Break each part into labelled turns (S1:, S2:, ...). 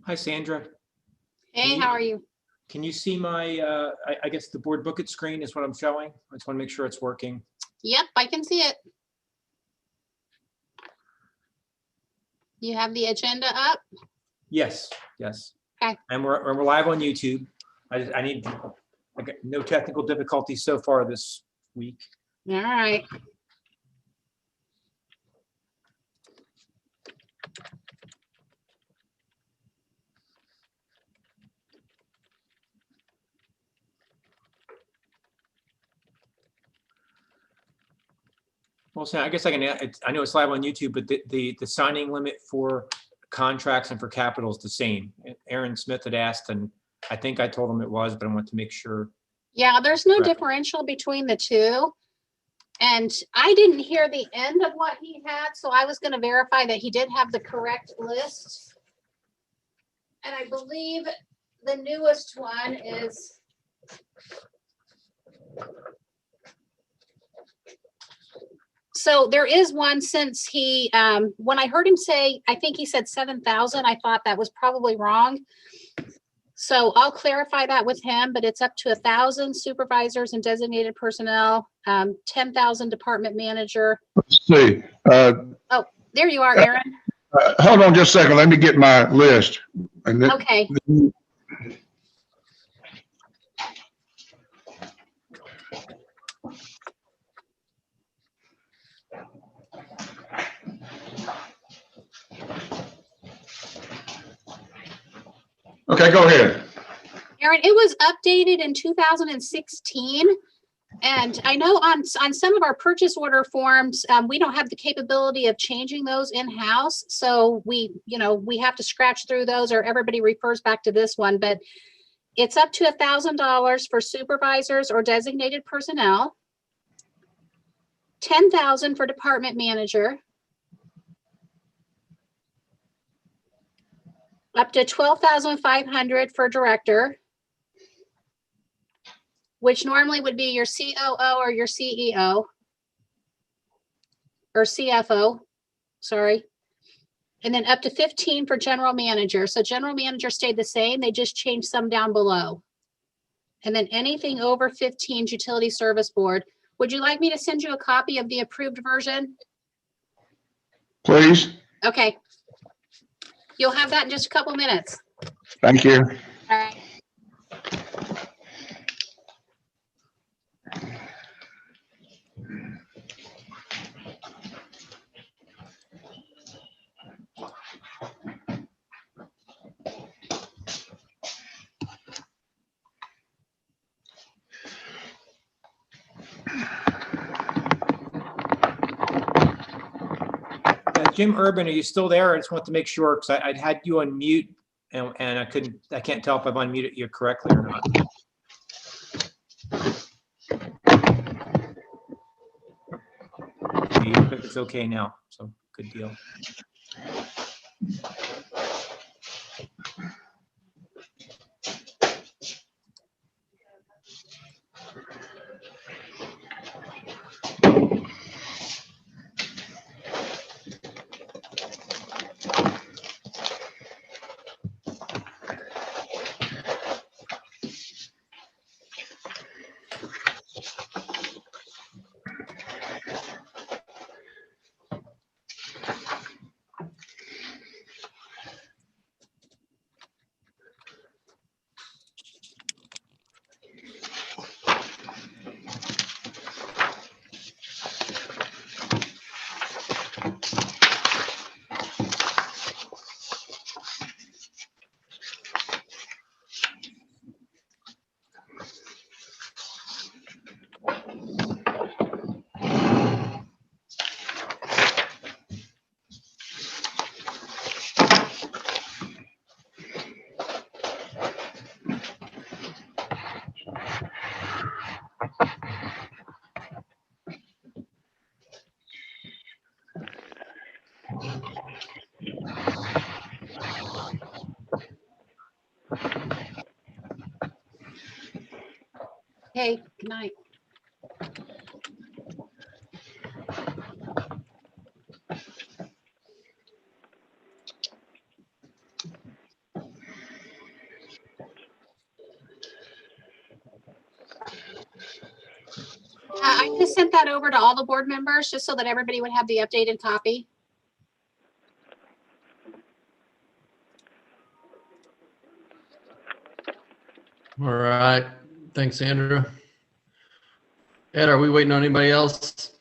S1: Hi, Sandra.
S2: Hey, how are you?
S1: Can you see my, I guess the board booklet screen is what I'm showing. I just want to make sure it's working.
S2: Yep, I can see it. You have the agenda up?
S1: Yes, yes.
S2: Okay.
S1: And we're live on YouTube. I got no technical difficulties so far this week.
S2: All right.
S1: Well, so I guess I know it's live on YouTube, but the signing limit for contracts and for capital is the same. Aaron Smith had asked, and I think I told him it was, but I want to make sure.
S2: Yeah, there's no
S1: Correct.
S2: differential between the two. And I didn't hear the end of what he had, so I was going to verify that he did have the correct list. And I believe the newest one is so there is one since he, when I heard him say, I think he said 7,000, I thought that was probably wrong. So I'll clarify that with him, but it's up to 1,000 supervisors and designated personnel, 10,000 department manager.
S3: Let's see.
S2: Oh, there you are, Aaron.
S3: Hold on just a second. Let me get my list. And then,
S2: Okay.
S3: Okay, go ahead.
S2: Aaron, it was updated in 2016. And I know on some of our purchase order forms, we don't have the capability of changing those in-house. So we have to scratch through those, or everybody refers back to this one. But it's up to $1,000 for supervisors or designated personnel, 10,000 for department manager, up to 12,500 for director, which normally would be your COO or your CEO or CFO, sorry. And then up to 15 for general manager. So general manager stayed the same. They just changed some down below. And then anything over 15 is utility service board. Would you like me to send you a copy of the approved version?
S3: Please.
S2: Okay. You'll have that in just a couple minutes.
S3: Thank you.
S2: All right.
S1: Jim Urban, are you still there? I just want to make sure, because I'd had you on mute and I can't tell if I've unmuted you correctly or not. I think it's okay now, so good deal.
S2: Okay, good night. I just sent that over to all the board members just so that everybody would have the updated copy.
S4: All right. Thanks, Andrew. Ed, are we waiting on anybody else?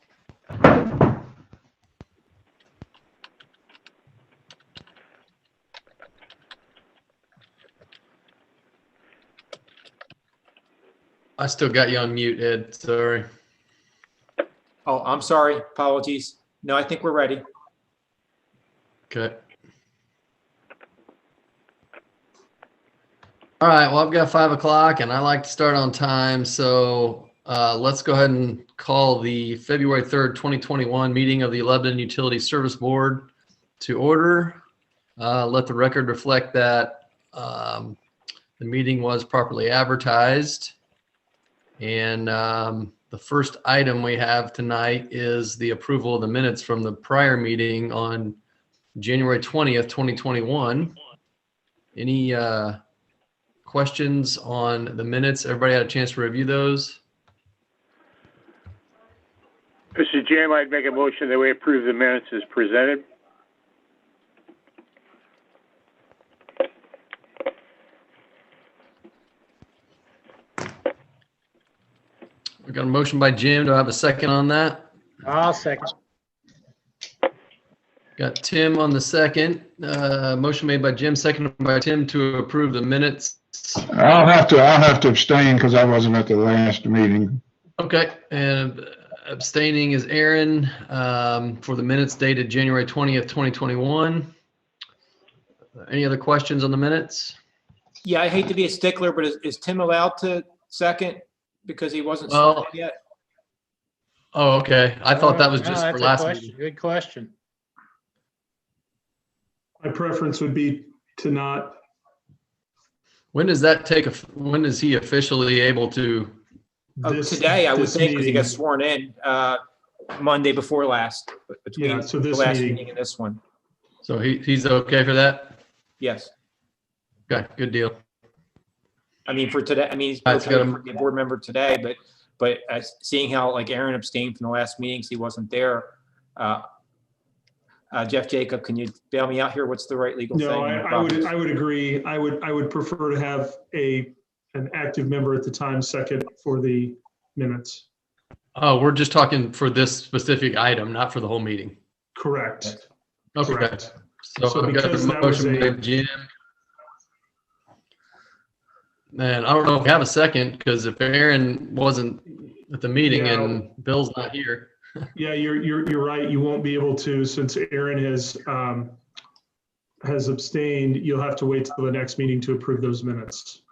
S4: I still got you on mute, Ed. Sorry.
S1: Oh, I'm sorry. Apologies. No, I think we're ready.
S4: Okay. All right. Well, I've got 5 o'clock and I like to start on time. So let's go ahead and call the February 3rd, 2021 meeting of the Lebanon Utility Service Board to order. Let the record reflect that the meeting was properly advertised. And the first item we have tonight is the approval of the minutes from the prior meeting on January 20th, 2021. Any questions on the minutes? Everybody had a chance to review those?
S5: Mr. Chairman, I'd make a motion that we approve the minutes as presented.
S4: We got a motion by Jim. Do I have a second on that?
S6: I'll second.
S4: Got Tim on the second. Motion made by Jim, seconded by Tim to approve the minutes.
S3: I'll have to abstain because I wasn't at the last meeting.
S4: Okay, and abstaining is Aaron for the minutes dated January 20th, 2021. Any other questions on the minutes?
S1: Yeah, I hate to be a stickler, but is Tim allowed to second because he wasn't
S4: Well,
S1: sworn in yet?
S4: Oh, okay. I thought that was
S6: No,
S4: just
S6: that's
S4: for
S6: a
S4: last
S6: question.
S4: meeting.
S6: Good question.
S7: My preference would be to not.
S4: When does that take, when is he officially able to?
S1: Oh, today, I would
S7: this
S1: think, because he got
S7: meeting.
S1: sworn in Monday before last, between
S7: Yeah, so
S1: the
S7: this
S1: last
S7: meeting.
S1: meeting and this one.
S4: So he's okay for that?
S1: Yes.
S4: Okay, good deal.
S1: I mean, for today, I mean, he's
S4: All right, so
S1: okay
S4: got
S1: for the board member today, but seeing how like Aaron abstained from the last meetings, he wasn't there. Jeff Jacob, can you bail me out here? What's the right legal thing?
S7: No,
S1: in the
S7: I would
S1: process?
S7: agree. I would prefer to have an active member at the time second for the minutes.
S4: Oh, we're just talking for this specific item, not for the whole meeting.
S7: Correct.
S4: Okay.
S7: Correct.
S4: So
S7: So
S4: I've got
S7: because
S4: the
S7: that was
S4: motion
S7: a-
S4: by Jim. And I don't know if we have a second, because if Aaron wasn't at the meeting
S7: Yeah.
S4: and Bill's not here.
S7: Yeah, you're right. You won't be able to, since Aaron has abstained. You'll have to wait till the next meeting to approve those minutes.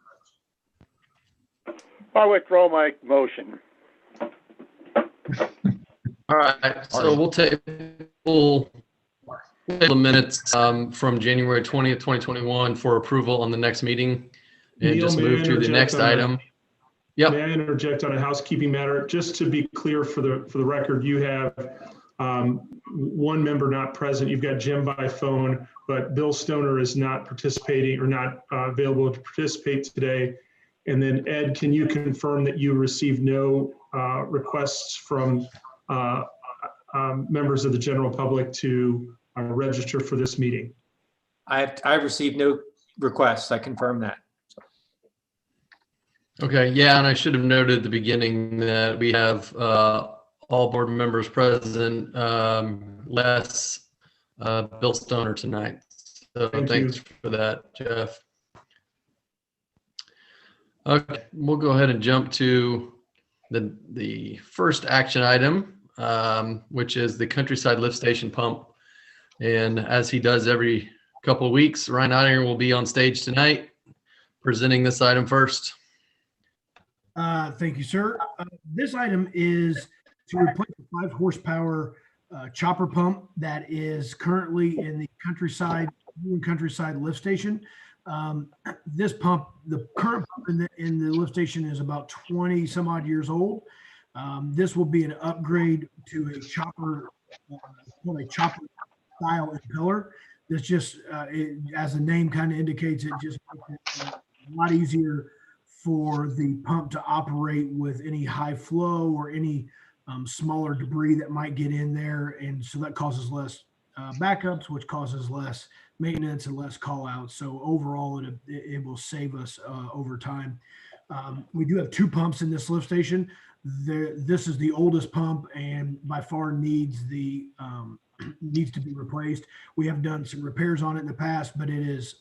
S5: I withdraw my motion.
S4: All right, so we'll table the minutes from January 20th, 2021 for approval on the next meeting and
S7: Neil,
S4: just
S7: may I
S4: move to the
S7: interject
S4: next
S7: on that?
S4: item. Yep.
S7: May I interject on a housekeeping matter? Just to be clear for the record, you have one member not present. You've got Jim by phone, but Bill Stoner is not participating or not available to participate today. And then Ed, can you confirm that you received no requests from members of the general public to register for this meeting?
S1: I've received no requests. I confirm that.
S4: Okay, yeah, and I should have noted at the beginning that we have all board members present, less Bill Stoner tonight. So
S7: Thank
S4: thanks
S7: you.
S4: for that, Jeff. Okay, we'll go ahead and jump to the first action item, which is the Countryside Lift Station pump. And as he does every couple of weeks, Ryan Otter will be on stage tonight presenting this item first.
S8: Thank you, sir. This item is to replace the 5 horsepower chopper pump that is currently in the Countryside lift station. This pump, the current pump in the lift station is about 20 some odd years old. This will be an upgrade to a chopper, called a chopper style impeller. This just, as the name kind of indicates, it just makes it a lot easier for the pump to operate with any high flow or any smaller debris that might get in there. And so that causes less backups, which causes less maintenance and less call outs. So overall, it will save us over time. We do have 2 pumps in this lift station. This is the oldest pump and by far needs to be replaced. We have done some repairs on it in the past, but it is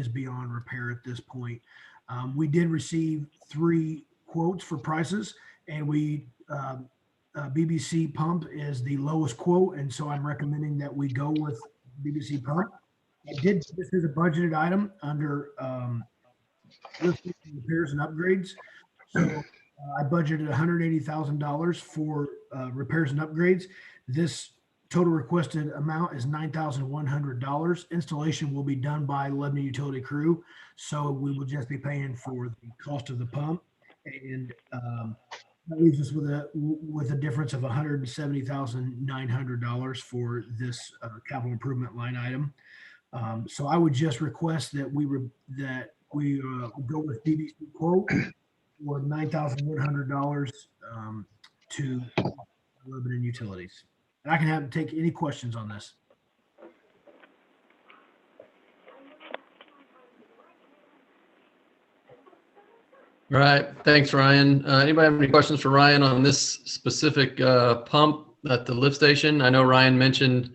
S8: beyond repair at this point. We did receive 3 quotes for prices, and BBC pump is the lowest quote, and so I'm recommending that we go with BBC pump. This is a budgeted item under repairs and upgrades. So I budgeted $180,000 for repairs and upgrades. This total requested amount is $9,100. Installation will be done by Lebanon Utility Crew, so we will just be paying for the cost of the pump, and that leaves us with a difference of $170,900 for this capital improvement line item. So I would just request that we go with BBC quote for $9,100 to Lebanon Utilities. And I can take any questions on this.
S4: All right. Thanks, Ryan. Anybody have any questions for Ryan on this specific pump at the lift station? I know Ryan mentioned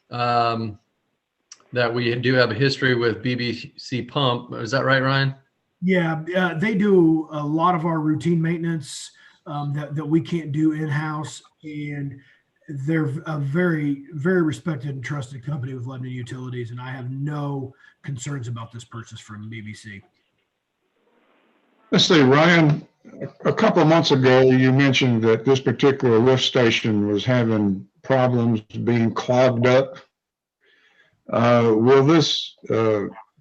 S4: that we do have a history with BBC pump. Is that right, Ryan?
S8: Yeah, they do a lot of our routine maintenance that we can't do in-house, and they're a very, very respected and trusted company with Lebanon Utilities, and I have no concerns about this purchase from BBC.
S3: Let's see, Ryan, a couple of months ago, you mentioned that this particular lift station was having problems being clogged up. Will this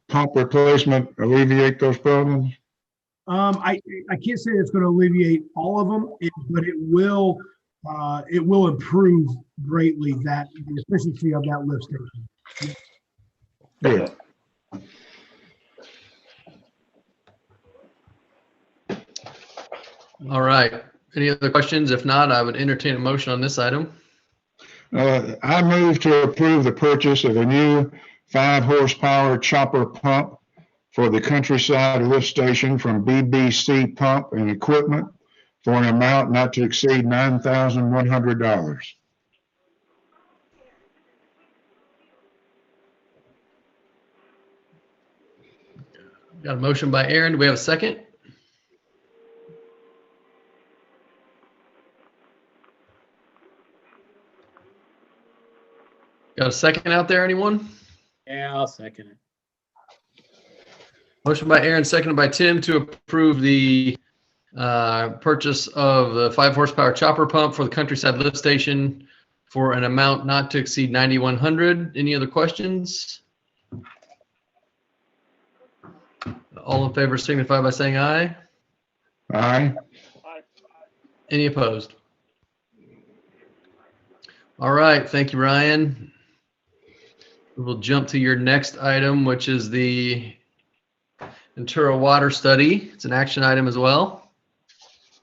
S3: pump replacement alleviate those problems?
S8: I can't say it's going to alleviate all of them, but it will improve greatly the efficiency of that lift station.
S3: Good.
S4: All right. Any other questions? If not, I would entertain a motion on this item.
S3: I move to approve the purchase of a new 5-horsepower chopper pump for the countryside lift station from BBC Pump and Equipment for an amount not to exceed $9,100.
S4: Got a motion by Aaron. Do we have a second? Got a second out there, anyone?
S6: Yeah, I'll second it.
S4: Motion by Aaron, seconded by Tim to approve the purchase of the 5-horsepower chopper pump for the countryside lift station for an amount not to exceed $9,100. Any other questions? All in favor signify by saying aye.
S3: Aye.
S4: Any opposed? All right, thank you, Ryan. We'll jump to your next item, which is the Intera water study. It's an action item as well.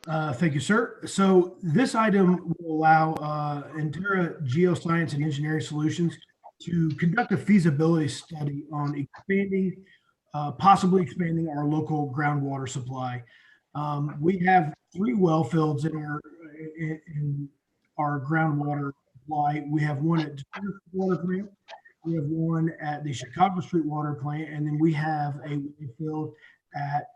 S8: Thank you, sir. So this item will allow Intera Geoscience and Engineering Solutions to conduct a feasibility study on possibly expanding our local groundwater supply. We have 3 well fields in our groundwater supply. We have one at the water plant. We have one at the Chicago Street water plant, and then we have a field at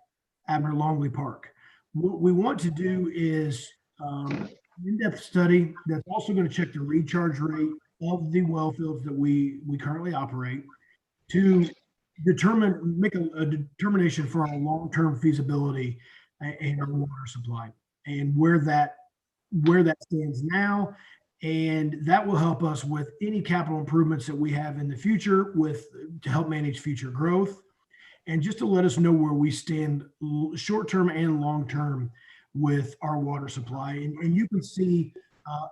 S8: Abner Longley Park. What we want to do is an in-depth study that's also going to check the recharge rate of the well fields that we currently operate to make a determination for our long-term feasibility and our water supply and where that stands now. And that will help us with any capital improvements that we have in the future to help manage future growth. and just to let us know where we stand short-term and long-term with our water supply. And you can see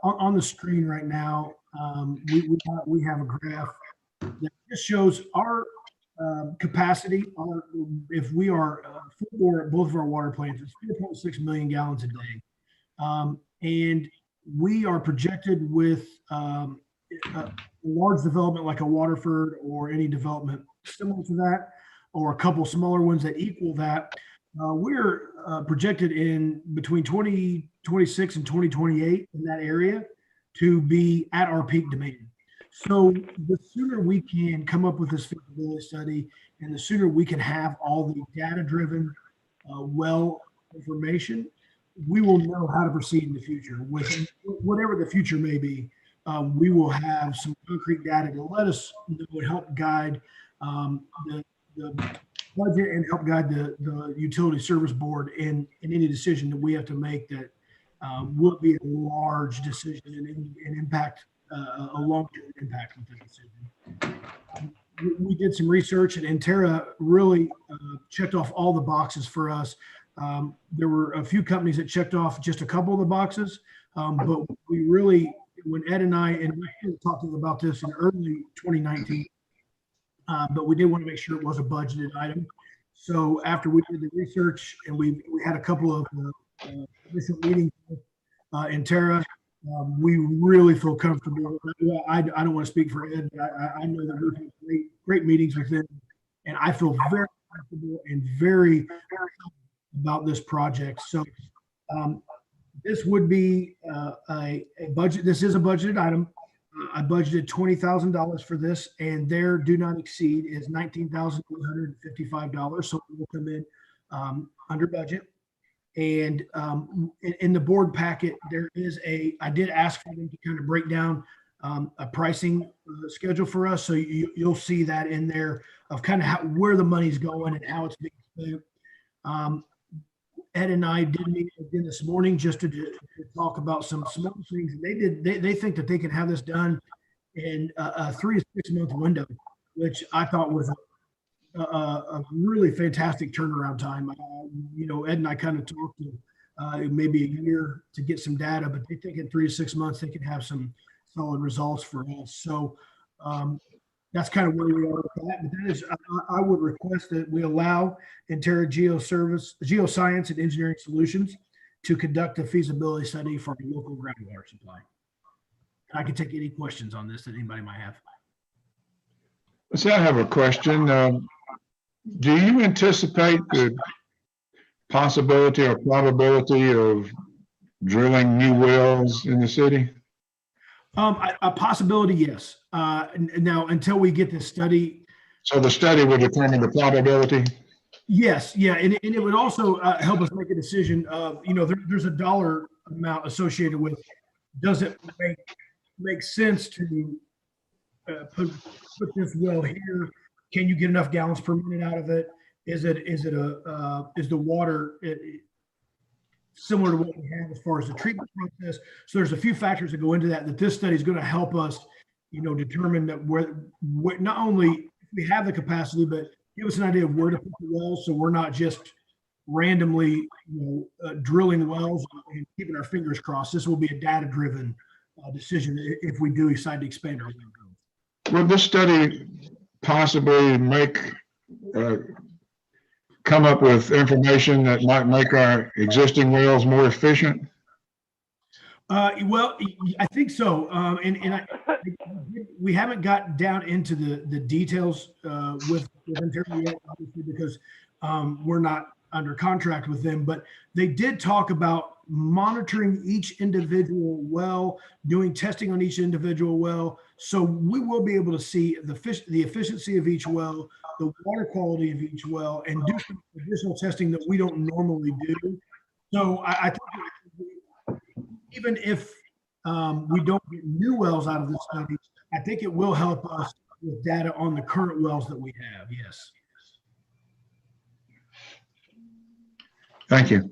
S8: on the screen right now, we have a graph that just shows our capacity. If we are full bore at both of our water plants, it's 4.6 million gallons a day. And we are projected with a large development like a Waterford or any development similar to that, or a couple smaller ones that equal that. We're projected in between 2026 and 2028 in that area to be at our peak demand. So the sooner we can come up with this feasibility study and the sooner we can have all the data-driven well information, we will know how to proceed in the future. With whatever the future may be, we will have some concrete data to let us know and help guide the budget and help guide the utility service board in any decision that we have to make that will be a large decision and impact a long-term impact with the decision. We did some research, and Intera really checked off all the boxes for us. There were a few companies that checked off just a couple of the boxes, but we really, when Ed and I, and we talked about this in early 2019, but we did want to make sure it was a budgeted item. So after we did the research and we had a couple of initial meetings with Intera, we really feel comfortable. I don't want to speak for Ed, but I know that we've had great meetings with them, and I feel very comfortable and very about this project. So this would be a budget. This is a budgeted item. I budgeted $20,000 for this, and their do not exceed is $19,855. So it will come in under budget. And in the board packet, there is I did ask for them to kind of break down a pricing schedule for us. So you'll see that in there of kind of where the money's going and how it's being spent. Ed and I did meet again this morning just to talk about some small things. They think that they can have this done in a 3 to 6 month window, which I thought was a really fantastic turnaround time. Ed and I kind of talked to maybe a year to get some data, but they think in 3 to 6 months they can have some solid results for us. So that's kind of where we are with that. But that is, I would request that we allow Intera Geoscience and Engineering Solutions to conduct a feasibility study for a local groundwater supply. And I can take any questions on this that anybody might have.
S3: So I have a question. Do you anticipate the possibility or probability of drilling new wells in the city?
S8: A possibility, yes. Now, until we get this study.
S3: So the study will determine the probability?
S8: Yes, yeah, and it would also help us make a decision of, there's a dollar amount associated with, does it make sense to put this well here? Can you get enough gallons per minute out of it? Is the water similar to what we have as far as the treatment process? So there's a few factors that go into that this study is going to help us, determine that where not only we have the capacity, but give us an idea of where to put the wells, so we're not just randomly, drilling wells and keeping our fingers crossed. This will be a data-driven decision if we do decide to expand our well.
S3: Will this study possibly come up with information that might make our existing wells more efficient?
S8: Well, I think so. We haven't got down into the details with Intera yet, obviously, because we're not under contract with them, but they did talk about monitoring each individual well, doing testing on each individual well. So we will be able to see the efficiency of each well, the water quality of each well, and do some additional testing that we don't normally do. So I think even if we don't get new wells out of this study, I think it will help us with data on the current wells that we have. Yes.
S3: Thank you.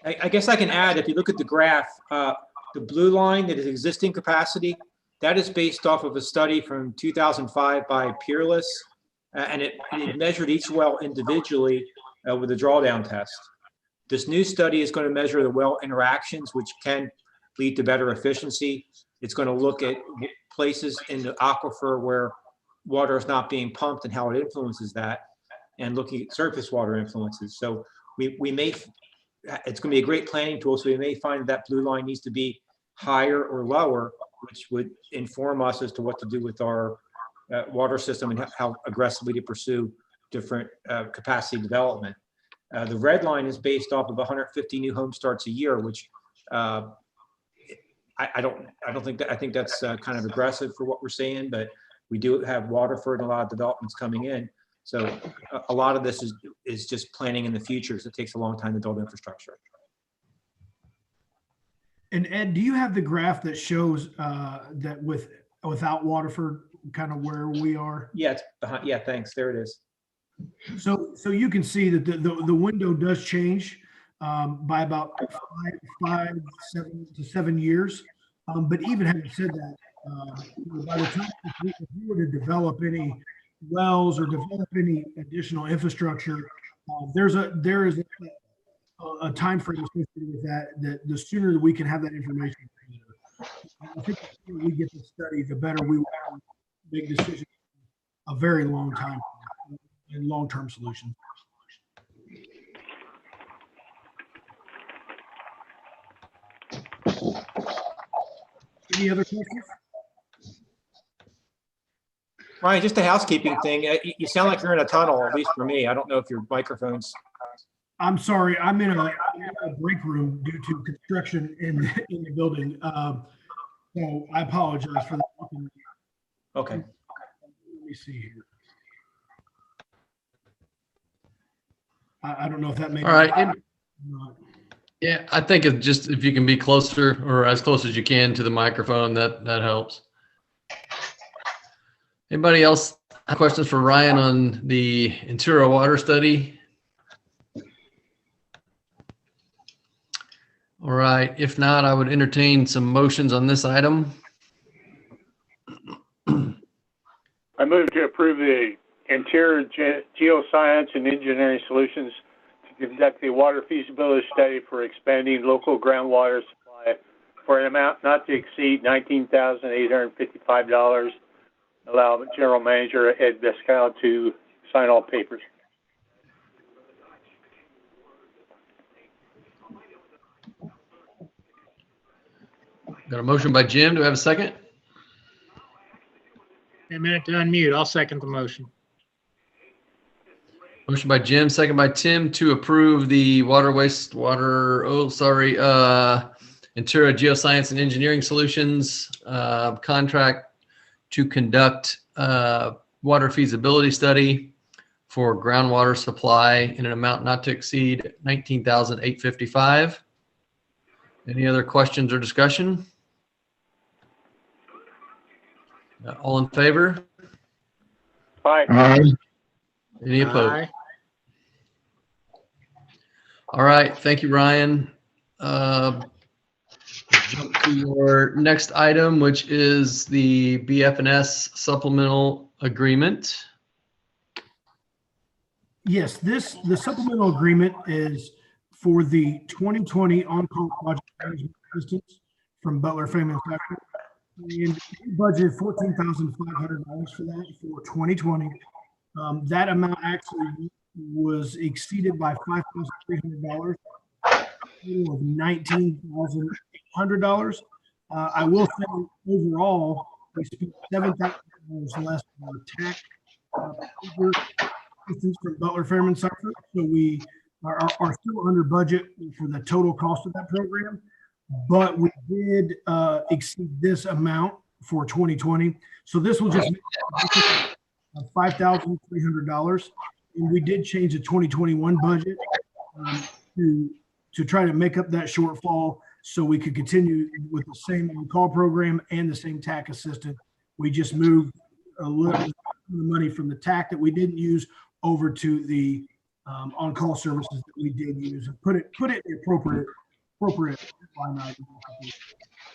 S1: I guess I can add, if you look at the graph, the blue line that is existing capacity, that is based off of a study from 2005 by Peerless, and it measured each well individually with a drawdown test. This new study is going to measure the well interactions, which can lead to better efficiency. It's going to look at places in the aquifer where water is not being pumped and how it influences that, and looking at surface water influences. So we may, it's going to be a great planning tool. So we may find that blue line needs to be higher or lower, which would inform us as to what to do with our water system and how aggressively to pursue different capacity development. The red line is based off of 150 new home starts a year, which I think that's kind of aggressive for what we're seeing, but we do have Waterford and a lot of developments coming in. So a lot of this is just planning in the future, because it takes a long time to build infrastructure.
S8: And Ed, do you have the graph that shows that without Waterford, kind of where we are?
S1: Yeah, it's behind. Yeah, thanks. There it is.
S8: So you can see that the window does change by about 7 years. But even having said that, by the time if we were to develop any wells or develop any additional infrastructure, there is a time frame associated with that the sooner we can have that information, I think the sooner we get the study, the better we will make decisions a very long time and long-term solutions. Any other questions?
S1: Ryan, just a housekeeping thing. You sound like you're in a tunnel, at least for me. I don't know if your microphone's.
S8: I'm sorry, I'm in a break room due to construction in the building. So I apologize for that.
S1: Okay.
S8: Let me see here. I don't know if that makes.
S4: All right. Yeah, I think it's just if you can be closer or as close as you can to the microphone, that helps. Anybody else have questions for Ryan on the Intera water study? All right. If not, I would entertain some motions on this item.
S5: I move to approve the Intera Geoscience and Engineering Solutions to conduct a water feasibility study for expanding local groundwater supply for an amount not to exceed $19,855. Allow General Manager Ed Vescal to sign all papers.
S4: Got a motion by Jim. Do we have a second?
S6: A minute to unmute. I'll second the motion.
S4: Motion by Jim, second by Tim to approve the Intera Geoscience and Engineering Solutions contract to conduct water feasibility study for groundwater supply in an amount not to exceed $19,855. Any other questions or discussion? All in favor?
S5: Aye.
S3: Aye.
S4: Any opposed?
S6: Aye.
S4: All right, thank you, Ryan. Jump to your next item, which is the BF&S supplemental agreement.
S8: Yes, the supplemental agreement is for the 2020 on-call project management assistance from Butler, Fairman, Seufert. And we budgeted $14,500 for that for 2020. That amount actually was exceeded by $5,300, of $19,800. I will say overall, we spent $7,000 less on our TAC assistance from Butler, Fairman, Seufert. So we are still under budget for the total cost of that program, but we did exceed this amount for 2020. So this will just make $5,300. And we did change the 2021 budget to try to make up that shortfall so we could continue with the same on-call program and the same TAC assistant. We just moved a little bit of the money from the TAC that we didn't use over to the on-call services that we did use and put it in the appropriate line item.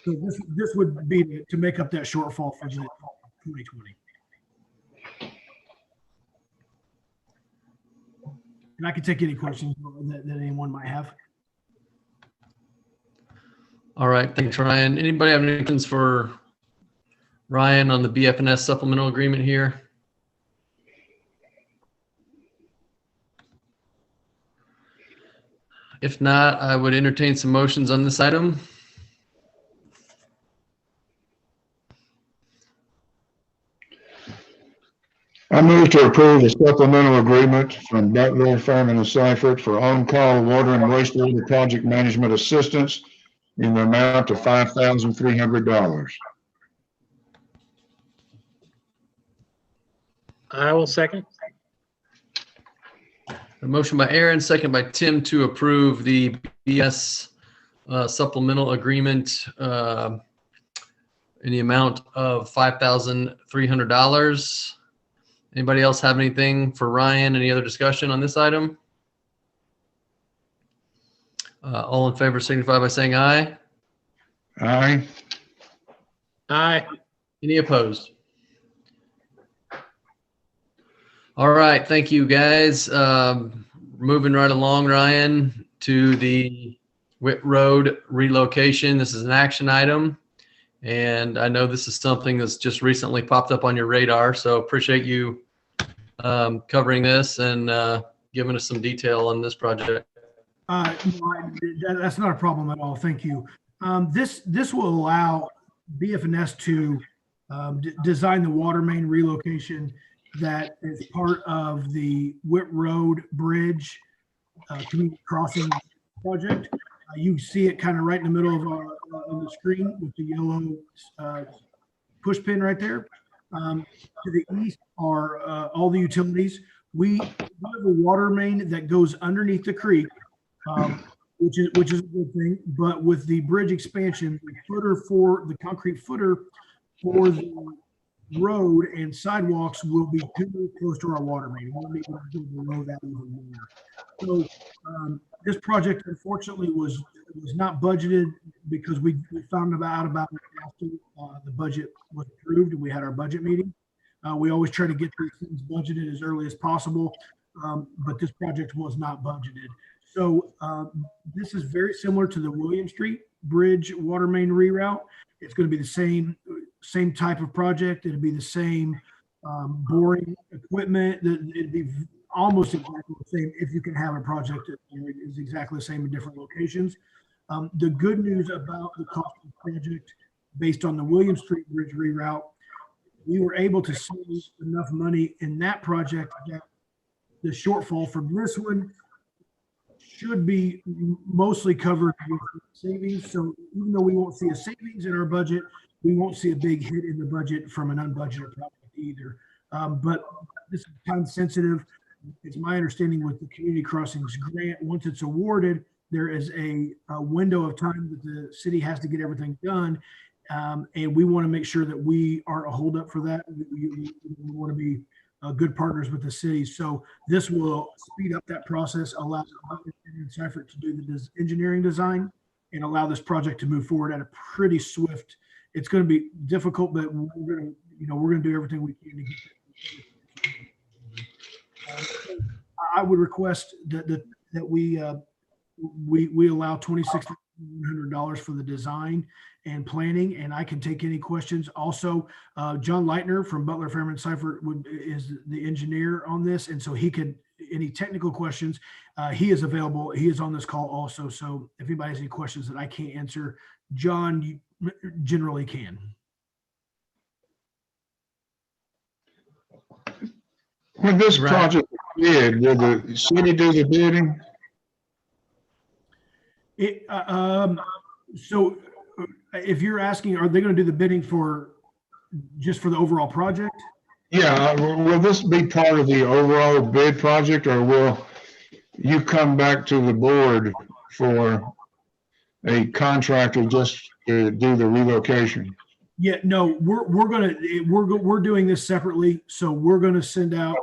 S8: So this would be to make up that shortfall for the 2020. And I can take any questions that anyone might have.
S4: All right, thanks, Ryan. Anybody have any questions for Ryan on the BF&S supplemental agreement here? If not, I would entertain some motions on this item.
S3: I move to approve a supplemental agreement from Butler, Fairman, and Seufert for on-call water and wastewater project management assistance in the amount of $5,300.
S6: I will second.
S4: A motion by Aaron, second by Tim to approve the BS supplemental agreement in the amount of $5,300. Anybody else have anything for Ryan? Any other discussion on this item? All in favor signify by saying aye.
S3: Aye.
S6: Aye.
S4: Any opposed? All right, thank you, guys. Moving right along, Ryan, to the Witt Road relocation. This is an action item, and I know this is something that's just recently popped up on your radar, so appreciate you covering this and giving us some detail on this project.
S8: That's not a problem at all. Thank you. This will allow BF&S to design the water main relocation that is part of the Witt Road Bridge community crossing project. You see it kind of right in the middle of the screen with the yellow push pin right there. To the east are all the utilities. We have a water main that goes underneath the creek, which is a good thing. But with the bridge expansion, the concrete footer for the road and sidewalks will be too close to our water main. We'll be able to below that even more. So this project, unfortunately, was not budgeted because we found out about it after the budget was approved and we had our budget meeting. We always try to get these things budgeted as early as possible, but this project was not budgeted. So this is very similar to the William Street Bridge water main reroute. It's going to be the same type of project. It'll be the same boring equipment. It'd be almost exactly the same if you can have a project that is exactly the same in different locations. The good news about the cost of the project, based on the William Street Bridge reroute, we were able to save enough money in that project that the shortfall from this one should be mostly covered with savings. So even though we won't see a savings in our budget, we won't see a big hit in the budget from an unbudgeted project either. But this is time sensitive. It's my understanding with the community crossings grant, once it's awarded, there is a window of time that the city has to get everything done. And we want to make sure that we aren't a holdup for that. We want to be good partners with the city. So this will speed up that process, allow Seufert to do the engineering design and allow this project to move forward at a pretty swift. It's going to be difficult, but we're going to do everything we can to get that. I would request that we allow $26,100 for the design and planning, and I can take any questions. Also, John Leitner from Butler, Fairman, Seufert is the engineer on this, and so he could, any technical questions, he is available. He is on this call also, so if anybody has any questions that I can't answer, John generally can.
S3: When this project is bid, will the city do the bidding?
S8: So if you're asking, are they going to do the bidding just for the overall project?
S3: Yeah, will this be part of the overall bid project, or will you come back to the board for a contractor just to do the relocation?
S8: Yeah, no, we're doing this separately. So we're going to send out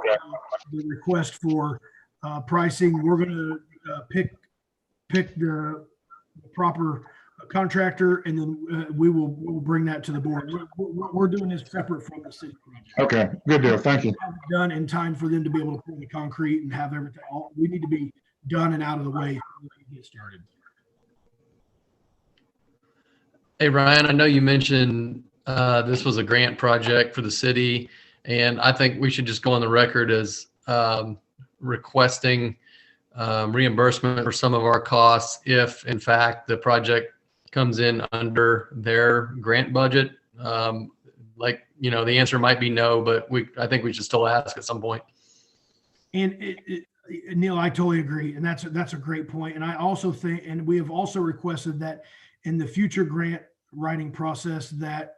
S8: the request for pricing. We're going to pick the proper contractor, and then we'll bring that to the board. What we're doing is separate from the city project.
S3: Okay, good deal. Thank you.
S8: Have it done in time for them to be able to pour the concrete and have everything. We need to be done and out of the way so we can get started.
S4: Hey, Ryan, I know you mentioned this was a grant project for the city, and I think we should just go on the record as requesting reimbursement for some of our costs if, in fact, the project comes in under their grant budget. The answer might be no, but I think we should still ask at some point.
S8: And Neil, I totally agree, and that's a great point. And I also think, and we have also requested that in the future grant writing process, that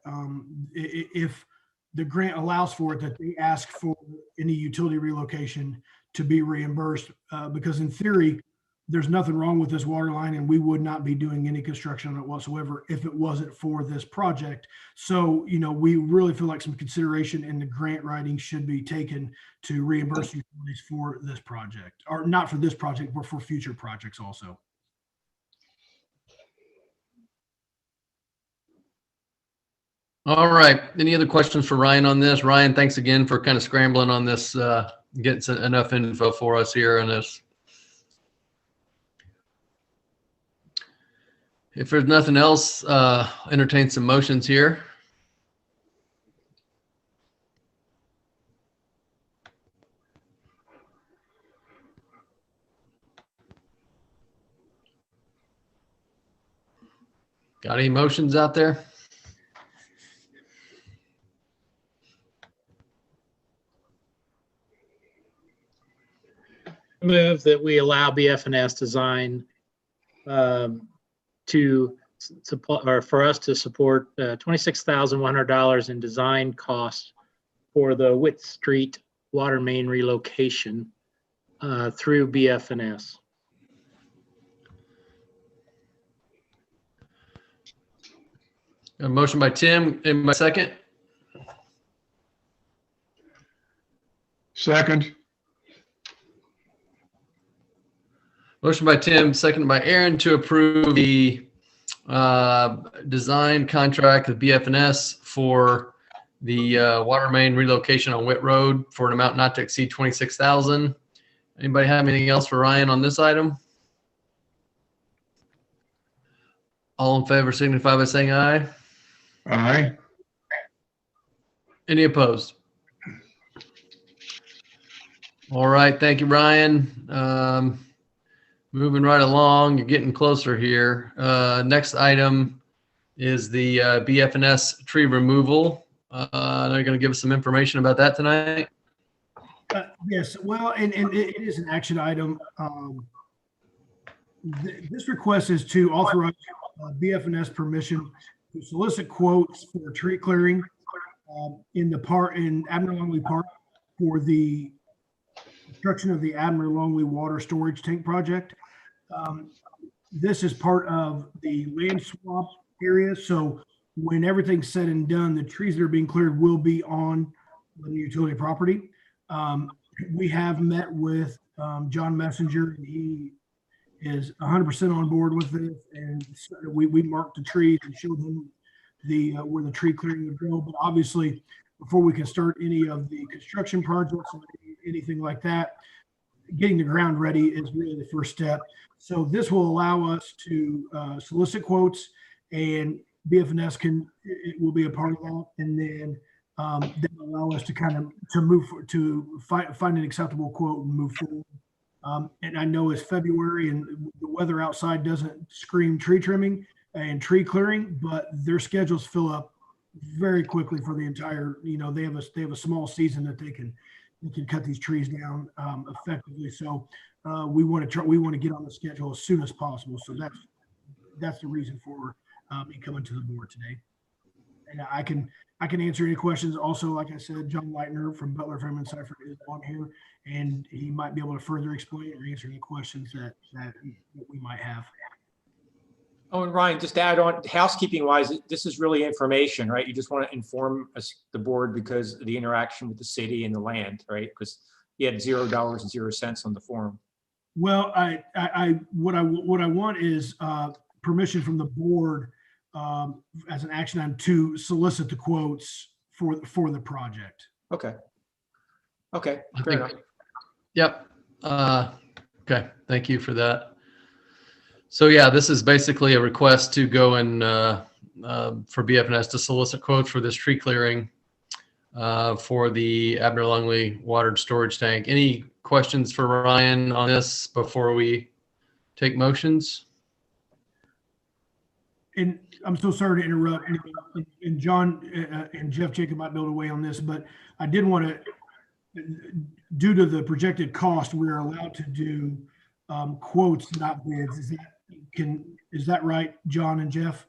S8: if the grant allows for it, that they ask for any utility relocation to be reimbursed, because in theory, there's nothing wrong with this water line, and we would not be doing any construction on it whatsoever if it wasn't for this project. So, we really feel like some consideration in the grant writing should be taken to reimburse utilities for this project, or not for this project, but for future projects also.
S4: All right. Any other questions for Ryan on this? Ryan, thanks again for kind of scrambling on this, getting enough info for us here on this. If there's nothing else, entertain some motions here. Got any motions out there?
S6: Move that we allow BF&S Design to support, or for us to support $26,100 in design costs for the Witt Street water main relocation through BF&S.
S4: A motion by Tim, and by second.
S3: Second.
S4: Motion by Tim, seconded by Aaron to approve the design contract with BF&S for the water main relocation on Witt Road for an amount not to exceed $26,000. Anybody have anything else for Ryan on this item? All in favor signify by saying aye.
S3: Aye.
S4: Any opposed? All right, thank you, Ryan. Moving right along, you're getting closer here. Next item is the BF&S tree removal. They're going to give us some information about that tonight.
S8: Yes, well, and it is an action item. This request is to authorize BF&S permission to solicit quotes for tree clearing in Admiral Longley Park for the construction of the Admiral Longley water storage tank project. This is part of the land swap area. So when everything's said and done, the trees that are being cleared will be on the utility property. We have met with John Messenger, and he is 100% on board with this. And we marked the trees and showed him where the tree clearing would go. But obviously, before we can start any of the construction projects or anything like that, getting the ground ready is really the first step. So this will allow us to solicit quotes, and BF&S will be a part of that, and then that will allow us to find an acceptable quote and move forward. And I know it's February and the weather outside doesn't scream tree trimming and tree clearing, but their schedules fill up very quickly for the entire. They have a small season that they can cut these trees down effectively. So we want to get on the schedule as soon as possible. So that's the reason for me coming to the board today. And I can answer any questions. Also, like I said, John Leitner from Butler, Fairman, Seufert is on here, and he might be able to further explain or answer any questions that we might have.
S1: Oh, and Ryan, just to add on, housekeeping wise, this is really information, right? You just want to inform us, the board, because of the interaction with the city and the land, right? Because you had $0 and 0 cents on the form.
S8: Well, what I want is permission from the board as an action item to solicit the quotes for the project.
S1: Okay. Okay,
S4: I
S1: fair
S4: think-
S1: enough.
S4: Yep. Okay, thank you for that. So yeah, this is basically a request to go and for BFNS to solicit quotes for this tree clearing for the Abner Longley watered storage tank. Any questions for Ryan on this before we take motions?
S8: And I'm so sorry to interrupt, and John and Jeff Jacob might be able to weigh on this, but I did want to, due to the projected cost, we're allowed to do quotes, not bids. Is that right, John and Jeff?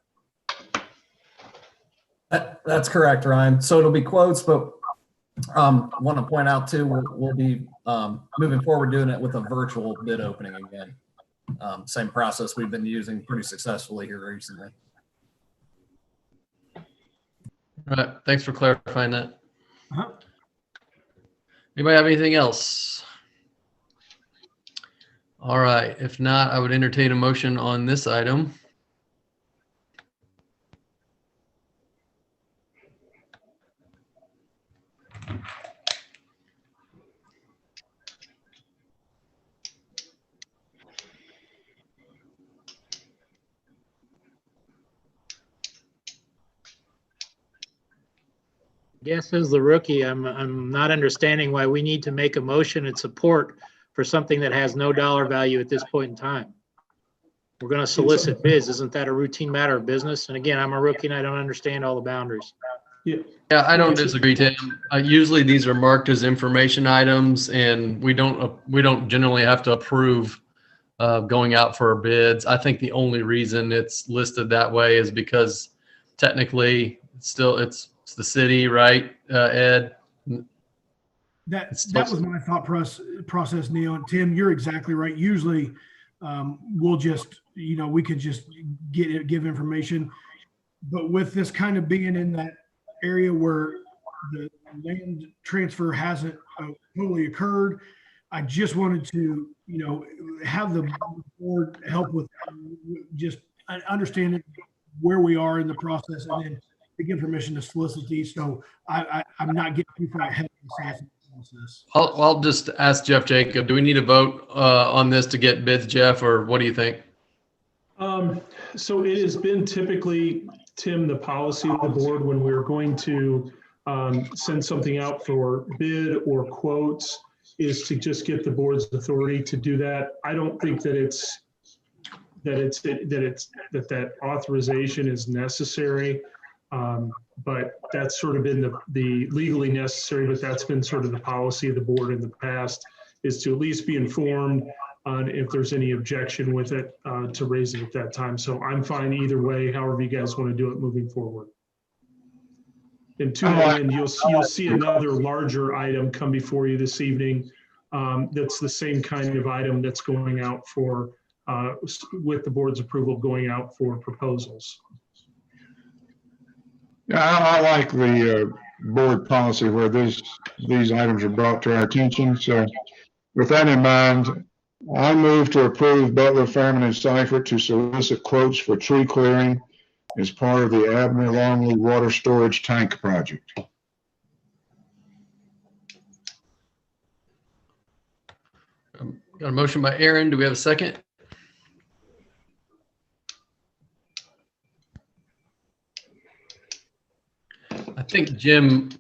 S9: That's correct, Ryan. So it'll be quotes, but want to point out too, we'll be moving forward doing it with a virtual bid opening again. Same process we've been using pretty successfully here recently.
S4: All right, thanks for clarifying that.
S8: Uh-huh.
S4: Anybody have anything else? All right, if not, I would entertain a motion on this item.
S6: Guess as the rookie, I'm not understanding why we need to make a motion and support for something that has no dollar value at this point in time. We're going to solicit bids. Isn't that a routine matter of business? And again, I'm a rookie and I don't understand all the boundaries.
S4: Yeah, I don't disagree, Tim. Usually these are marked as information items, and we don't generally have to approve going out for bids. I think the only reason it's listed that way is because technically it's the city, right, Ed?
S8: That was my thought process, Neil. And Tim, you're exactly right. Usually we'll just, we could just give information. But with this kind of being in that area where the land transfer hasn't totally occurred, I just wanted to, have the board help with just understanding where we are in the process, and then to give permission to solicit these. So I'm not getting too far ahead of the process.
S4: I'll just ask Jeff Jacob, do we need to vote on this to get bids, Jeff, or what do you think?
S7: So it has been typically, Tim, the policy of the board when we're going to send something out for bid or quotes is to just get the board's authority to do that. I don't think that that authorization is necessary. But that's sort of been the legally necessary, but that's been sort of the policy of the board in the past, is to at least be informed on if there's any objection with it, to raise it at that time. So I'm fine either way, however you guys want to do it moving forward. And to that end, you'll see another larger item come before you this evening. That's the same kind of item that's going out for, with the board's approval, going out for proposals.
S3: Yeah, I like the board policy where these items are brought to our attention. So with that in mind, I move to approve Butler, Fairman, and Seufert to solicit quotes for tree clearing as part of the Abner Longley water storage tank project.
S4: Got a motion by Aaron. Do we have a second? I think Jim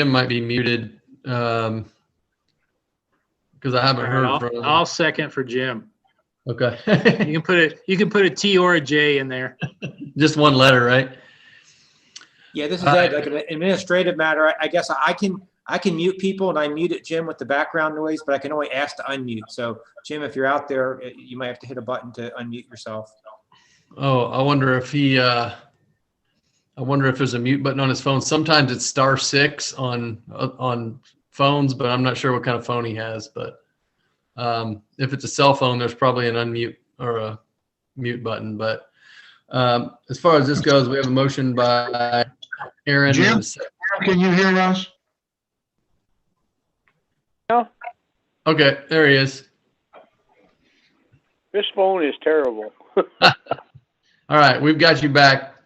S4: might be muted because I haven't heard from him.
S6: I'll second for Jim.
S4: Okay.
S6: You can put a T or a J in there.
S4: Just one letter, right?
S1: Yeah, this is like an administrative matter. I guess I can mute people, and I muted Jim with the background noise, but I can only ask to unmute. So Jim, if you're out there, you might have to hit a button to unmute yourself.
S4: Oh, I wonder if there's a mute button on his phone. Sometimes it's *6 on phones, but I'm not sure what kind of phone he has. But if it's a cell phone, there's probably an unmute or a mute button. But as far as this goes, we have a motion by Aaron.
S3: Jim, can you hear us?
S5: No,
S4: Okay, there he is.
S5: this phone is terrible.
S4: All right, we've got you back.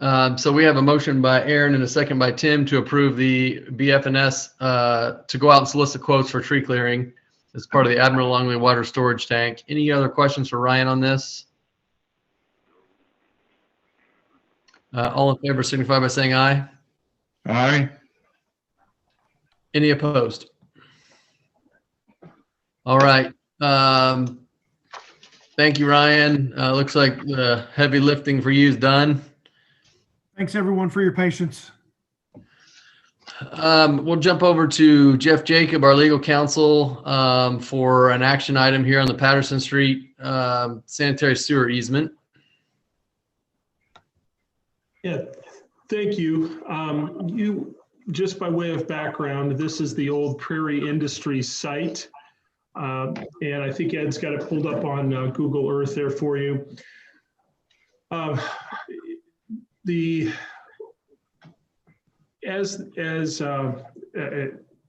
S4: So we have a motion by Aaron and a second by Tim to approve the BF&S to go out and solicit quotes for tree clearing as part of the Admiral Longley Water Storage Tank. Any other questions for Ryan on this? All in favor signify by saying aye.
S3: Aye.
S4: Any opposed? All right. Thank you, Ryan. Looks like the heavy lifting for you is done.
S8: Thanks, everyone, for your patience.
S4: We'll jump over to Jeff Jacob, our legal counsel, for an action item here on the Patterson Street sanitary sewer easement.
S7: Yeah, thank you. Just by way of background, this is the old Prairie Industries site. And I think Ed's got it pulled up on Google Earth there for you.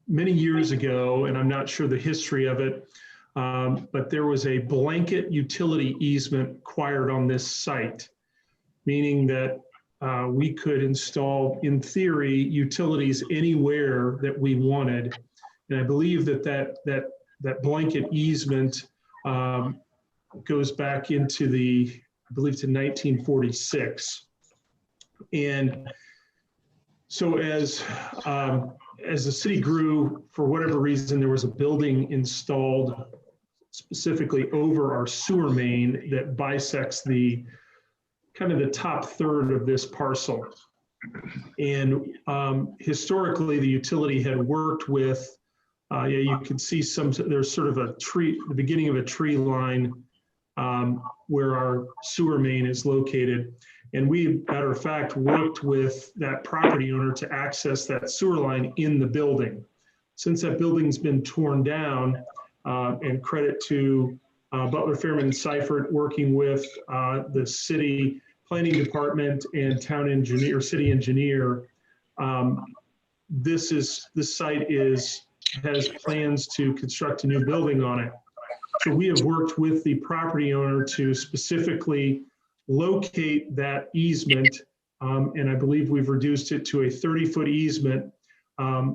S7: Many years ago, and I'm not sure the history of it, but there was a blanket utility easement acquired on this site, meaning that we could install, in theory, utilities anywhere that we wanted. And I believe that blanket easement goes back into to 1946. And so as the city grew, for whatever reason, there was a building installed specifically over our sewer main that bisects the kind of the top third of this parcel. And historically, the utility had worked with, you can see there's sort of a tree, the beginning of a tree line where our sewer main is located. And we, matter of fact, worked with that property owner to access that sewer line in the building. Since that building's been torn down, and credit to Butler, Fairman, and Seufert working with the city planning department and town engineer, city engineer, this site has plans to construct a new building on it. So we have worked with the property owner to specifically locate that easement, and I believe we've reduced it to a 30-foot easement,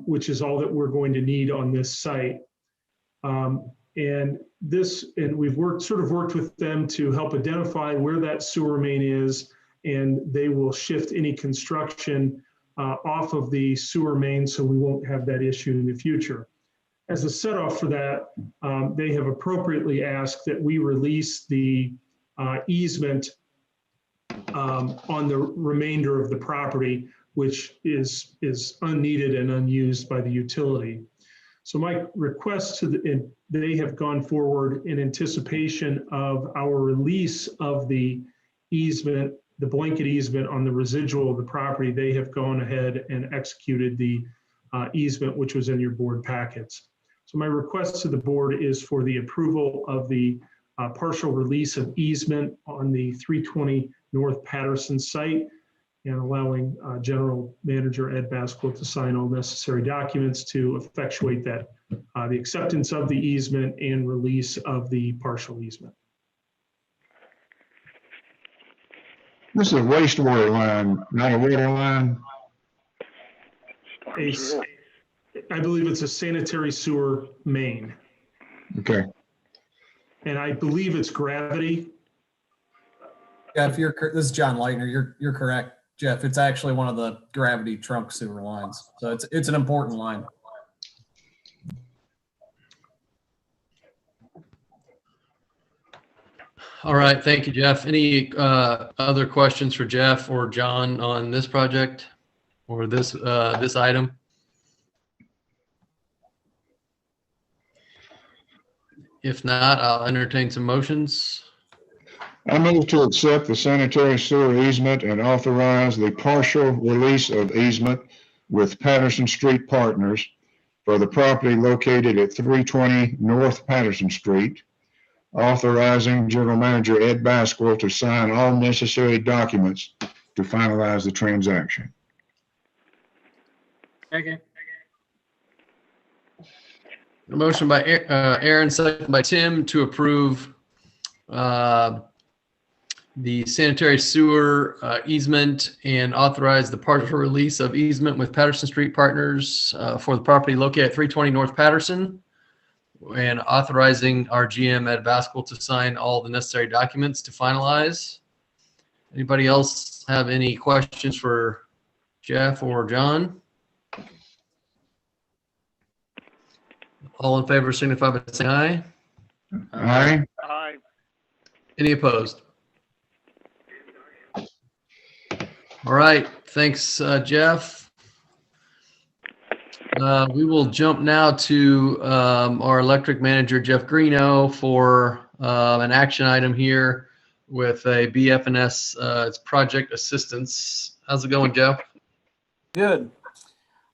S7: which is all that we're going to need on this site. And we've worked with them to help identify where that sewer main is, and they will shift any construction off of the sewer main so we won't have that issue in the future. As a set off for that, they have appropriately asked that we release the easement on the remainder of the property, which is unneeded and unused by the utility. So my request they have gone forward in anticipation of our release of the easement, the blanket easement on the residual of the property. They have gone ahead and executed the easement, which was in your board packets. So my request to the board is for the approval of the partial release of easement on the 320 North Patterson site, and allowing General Manager Ed Basquill to sign all necessary documents to effectuate that, the acceptance of the easement and release of the partial easement.
S3: This is a wastewater line, not a water line.
S7: I believe it's a sanitary sewer main.
S3: Okay.
S7: And I believe it's gravity.
S9: Yeah, this is John Leitner. You're correct, Jeff. It's actually one of the gravity trunk sewer lines, so it's an important line.
S4: All right, thank you, Jeff. Any other questions for Jeff or John on this project or this item? If not, I'll entertain some motions.
S3: I move to accept the sanitary sewer easement and authorize the partial release of easement with Patterson Street Partners for the property located at 320 North Patterson Street, authorizing General Manager Ed Basquill to sign all necessary documents to finalize the transaction.
S6: Okay.
S4: A motion by Aaron, second by Tim to approve the sanitary sewer easement and authorize the partial release of easement with Patterson Street Partners for the property located at 320 North Patterson, and authorizing our GM Ed Baskell to sign all the necessary documents to finalize. Anybody else have any questions for Jeff or John? All in favor signify by saying aye.
S3: Aye.
S5: Aye.
S4: Any opposed? All right, thanks, Jeff. We will jump now to our electric manager, Jeff Greeno, for an action item here with a BF&S. It's project assistance. How's it going, Jeff?
S10: Good.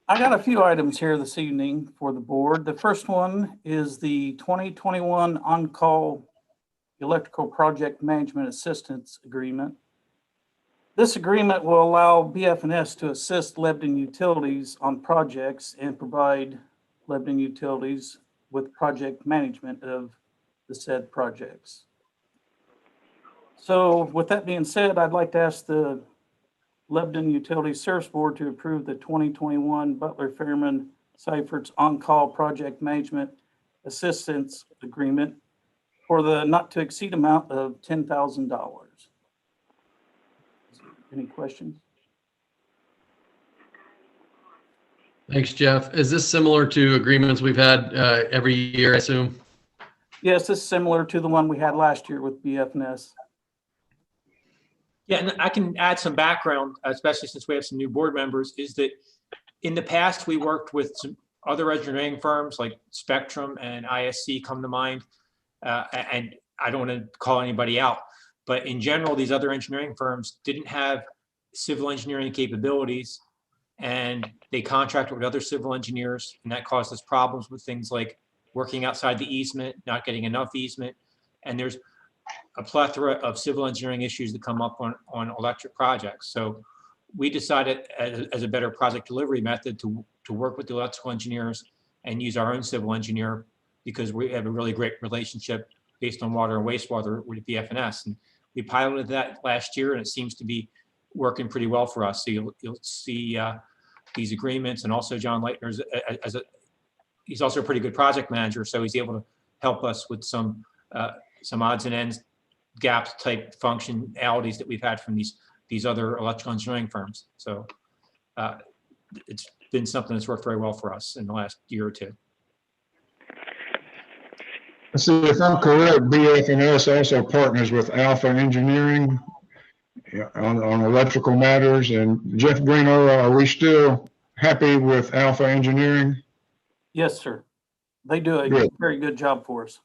S10: I got a few items here this evening for the board. The first one is the 2021 on-call electrical project management assistance agreement. This agreement will allow BF&S to assist Lebanon Utilities on projects and provide Lebanon Utilities with project management of the said projects. So with that being said, I'd like to ask the Lebanon Utility Service Board to approve the 2021 Butler Fairman Seifert's on-call project management assistance agreement for the not to exceed amount of $10,000. Any questions?
S4: Thanks, Jeff. Is this similar to agreements we've had every year, I assume?
S10: Yes, this is similar to the one we had last year with BF&S.
S1: Yeah, and I can add some background, especially since we have some new board members, is that in the past, we worked with some other engineering firms like Spectrum and ISC come to mind. And I don't want to call anybody out, but in general, these other engineering firms didn't have civil engineering capabilities, and they contracted with other civil engineers, and that caused us problems with things like working outside the easement, not getting enough easement. And there's a plethora of civil engineering issues that come up on electric projects. So we decided as a better project delivery method to work with the electrical engineers and use our own civil engineer, because we have a really great relationship based on water and wastewater with BF&S. And we piloted that last year, and it seems to be working pretty well for us. So you'll see these agreements, and also John Leitner he's also a pretty good project manager, so he's able to help us with some odds and ends gaps type functionalities that we've had from these other electrical engineering firms. So it's been something that's worked very well for us in the last year or two.
S3: So if I'm correct, BF&S also partners with Alpha Engineering on electrical matters. And Jeff Greeno, are we still happy with Alpha Engineering?
S10: Yes, sir. They do a
S3: Good.
S10: very good job for us.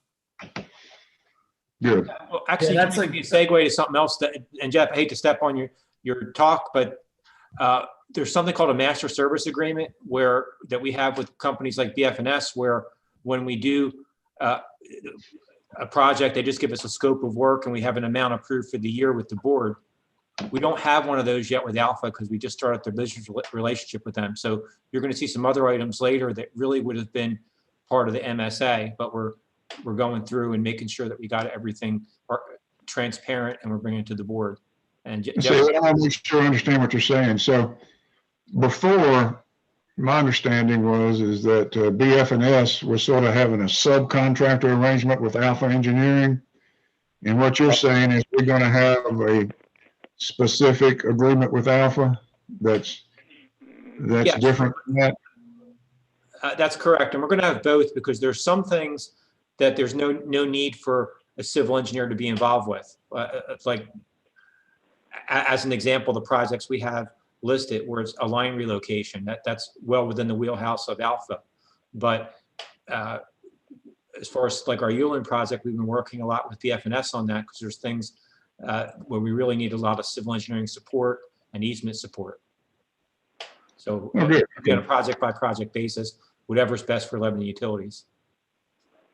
S3: Good.
S1: Well, actually,
S9: Yeah,
S1: that's like a segue to something else. And Jeff, I hate to step on your talk, but there's something called a master service agreement that we have with companies like BF&S, where when we do a project, they just give us a scope of work and we have an amount approved for the year with the board. We don't have one of those yet with Alpha because we just started the business relationship with them. So you're going to see some other items later that really would have been part of the MSA, but we're going through and making sure that we got everything transparent and we're bringing it to the board. And Jeff,
S3: So I want to make sure I understand what you're saying. So before, my understanding is that BF&S was sort of having a subcontractor arrangement with Alpha Engineering. And what you're saying is we're going to have a specific agreement with Alpha that's
S1: Yes.
S3: different from that?
S1: That's correct. And we're going to have both, because there's some things that there's no need for a civil engineer to be involved with. It's like, as an example, the projects we have listed where it's a line relocation, that's well within the wheelhouse of Alpha. But as far as like our Uline project, we've been working a lot with BF&S on that, because there's things where we really need a lot of civil engineering support and easement support. So
S3: Okay.
S1: on a project by project basis, whatever's best for Lebanon Utilities.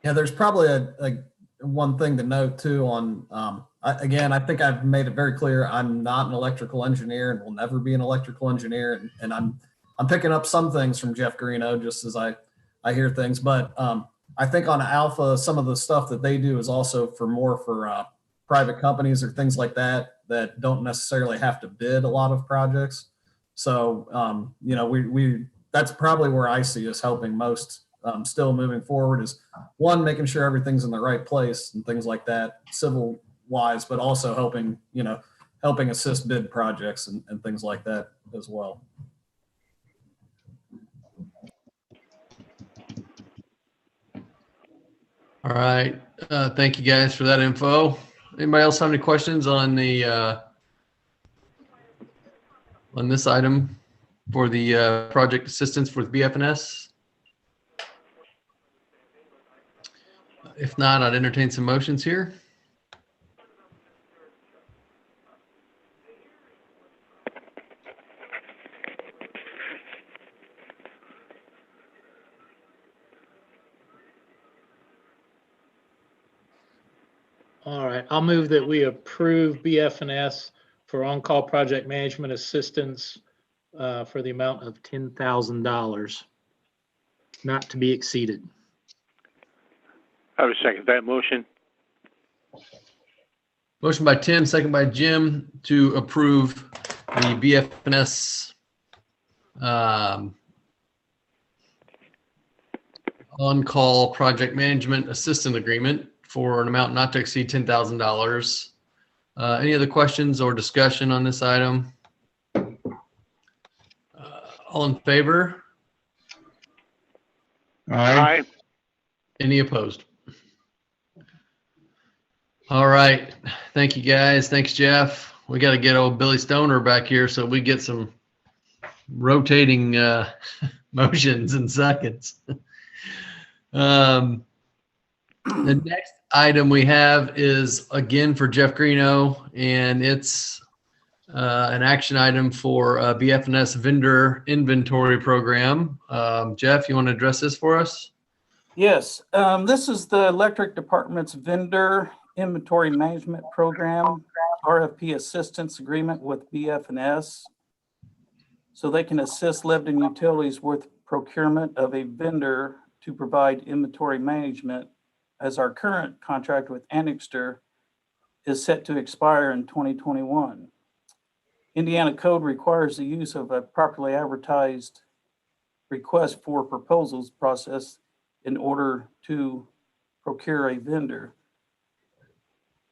S9: Yeah, there's probably a one thing to note too on, again, I think I've made it very clear, I'm not an electrical engineer and will never be an electrical engineer. And I'm picking up some things from Jeff Greeno just as I hear things, but I think on Alpha, some of the stuff that they do is also for private companies or things like that that don't necessarily have to bid a lot of projects. So, you know, we that's probably where I see us helping most still moving forward is one, making sure everything's in the right place and things like that, civil wise, but also helping, you know, helping assist bid projects and things like that as well.
S4: All right. Thank you guys for that info. Anybody else have any questions on the on this item for the project assistance with BFNS? If not, I'd entertain some motions here.
S6: All right, I'll move that we approve BFNS for on-call project management assistance for the amount of $10,000, not to be exceeded.
S5: I would second that motion.
S4: Motion by Tim, second by Jim to approve the BFNS on-call project management assistant agreement for an amount not to exceed $10,000. Any other questions or discussion on this item? All in favor?
S3: Aye.
S4: Any opposed? All right. Thank you, guys. Thanks, Jeff. We got to get old Billy Stoner back here so we get some rotating motions and seconds. The next item we have is again for Jeff Greeno, and it's an action item for BFNS vendor inventory program. Jeff, you want to address this for us?
S10: Yes, this is the electric department's vendor inventory management program, RFP assistance agreement with BFNS. So they can assist Lebanon Utilities with procurement of a vendor to provide inventory management, as our current contract with Annixter is set to expire in 2021. Indiana code requires the use of a properly advertised request for proposals process in order to procure a vendor.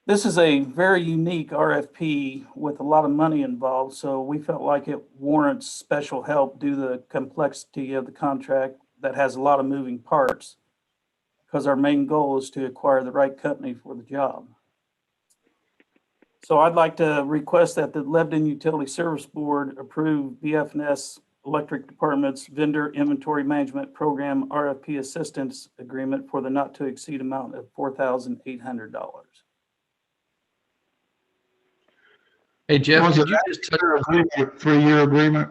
S10: This is a very unique RFP with a lot of money involved, so we felt like it warrants special help due to the complexity of the contract that has a lot of moving parts, because our main goal is to acquire the right company for the job. So I'd like to request that the Lebanon Utility Service Board approve BFNS Electric Department's Vendor Inventory Management Program RFP Assistance Agreement for the not to exceed amount of $4,800.
S4: Hey, Jeff,
S3: Was
S4: could
S3: it
S4: you just touch
S3: a 3-year agreement?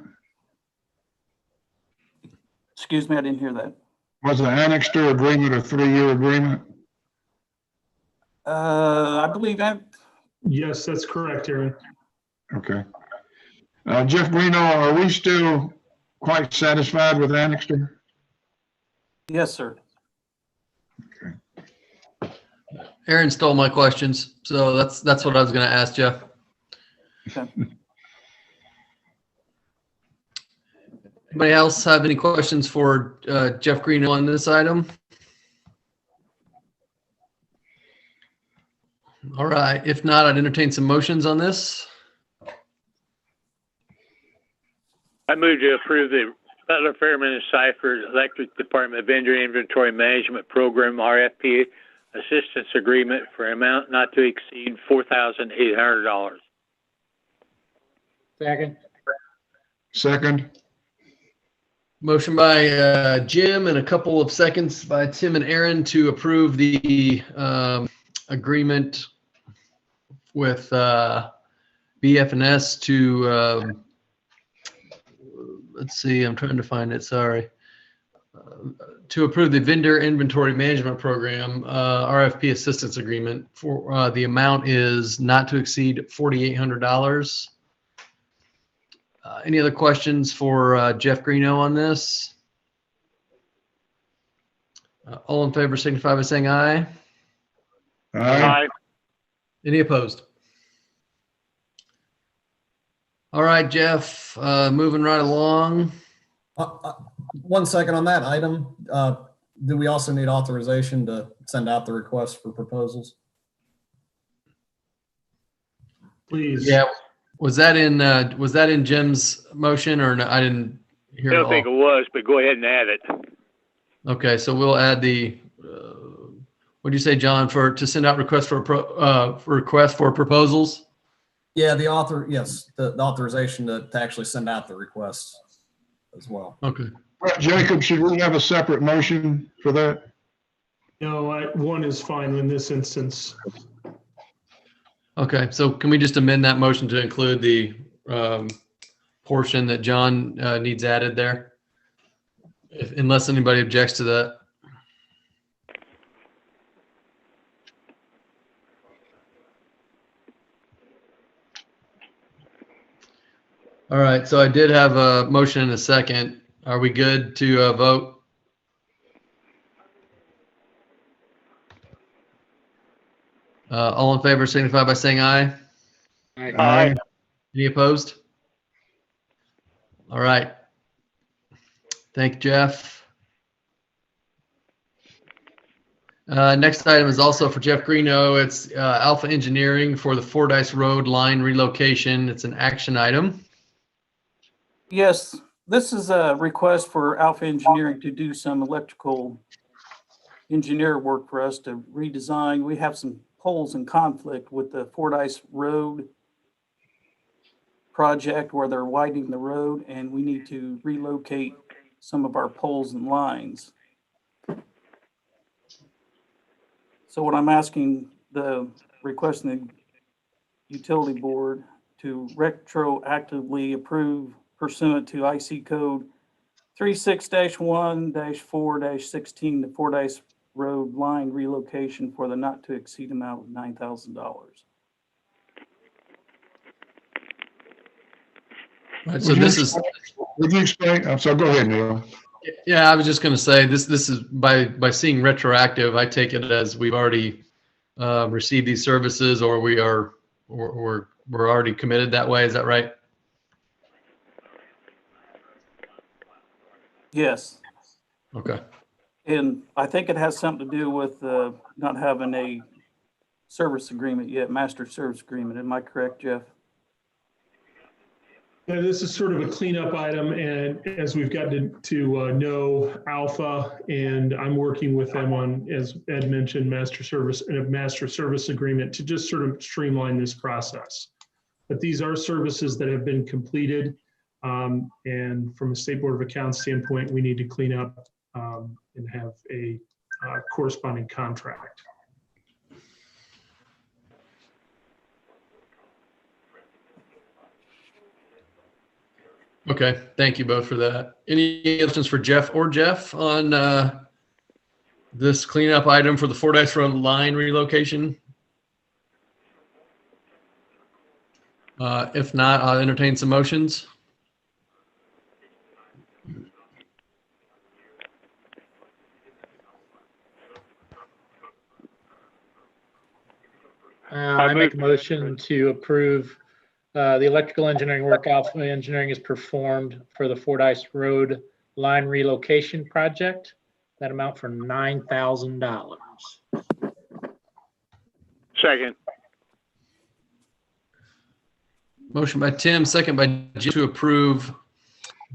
S10: Excuse me, I didn't hear that.
S3: Was the Annixter agreement a 3-year agreement?
S10: I believe that.
S7: Yes, that's correct, Aaron.
S3: Okay. Jeff Greeno, are we still quite satisfied with Annixter?
S10: Yes, sir.
S4: Aaron stole my questions, so that's what I was going to ask Jeff.
S10: Okay.
S4: Anybody else have any questions for Jeff Greeno on this item? All right. If not, I'd entertain some motions on this.
S5: I move to approve the Butler, Fairman, and Seufert Electric Department Vendor Inventory Management Program RFP Assistance Agreement for an amount not to exceed $4,800.
S6: Second.
S3: Second.
S4: Motion by Jim and a couple of seconds by Tim and Aaron to approve the agreement with BFNS to, let's see, I'm trying to find it, sorry. To approve the Vendor Inventory Management Program RFP Assistance Agreement for the amount is not to exceed $4,800. Any other questions for Jeff Greeno on this? All in favor signify by saying aye.
S3: Aye.
S4: Any opposed? All right, Jeff, moving right along.
S9: 1 second on that item. Do we also need authorization to send out the request for proposals?
S7: Please.
S4: Yeah. Was that in Jim's motion or no? I didn't hear
S5: I
S4: it
S5: don't think it
S4: all.
S5: was, but go ahead and add it.
S4: Okay, so we'll add the, what'd you say, John, to send out requests for request for proposals?
S9: Yeah, yes, the authorization to actually send out the requests as well.
S4: Okay.
S3: Jacob, should we have a separate motion for that?
S7: No, one is fine in this instance.
S4: Okay, so can we just amend that motion to include the portion that John needs added there? Unless anybody objects to that. All right, so I did have a motion and a second. Are we good to vote? All in favor signify by saying aye.
S5: Aye.
S4: Any opposed? All right. Thank you, Jeff. Next item is also for Jeff Greeno. It's Alpha Engineering for the Fordice Road line relocation. It's an action item.
S10: Yes, this is a request for Alpha Engineering to do some electrical engineer work for us to redesign. We have some poles in conflict with the Fordice Road project where they're widening the road, and we need to relocate some of our poles and lines. So what I'm asking, requesting the utility board to retroactively approve pursuant to IC code 36-1-4-16, the Fordice Road line relocation for the not to exceed amount of $9,000.
S4: Right, so this is,
S3: Would you explain? I'm sorry, go ahead, Neil.
S4: yeah, I was just going to say this is by seeing retroactive, I take it as we've already received these services, or we're already committed that way. Is that right?
S10: Yes.
S4: Okay.
S10: And I think it has something to do with not having a service agreement yet, master service agreement. Am I correct, Jeff?
S7: Yeah, this is sort of a cleanup item, and as we've gotten to know Alpha, and I'm working with them on, as Ed mentioned, master service agreement to just sort of streamline this process. But these are services that have been completed, and from a State Board of Accounts standpoint, we need to clean up and have a corresponding contract.
S4: Okay. Thank you both for that. Any questions for Jeff on this cleanup item for the Fordice Road line relocation? If not, I'll entertain some motions.
S6: I make a motion to approve the electrical engineering work Alpha Engineering has performed for the Fordice Road line relocation project. That amount for $9,000.
S5: Second.
S4: Motion by Tim, second by Jim to approve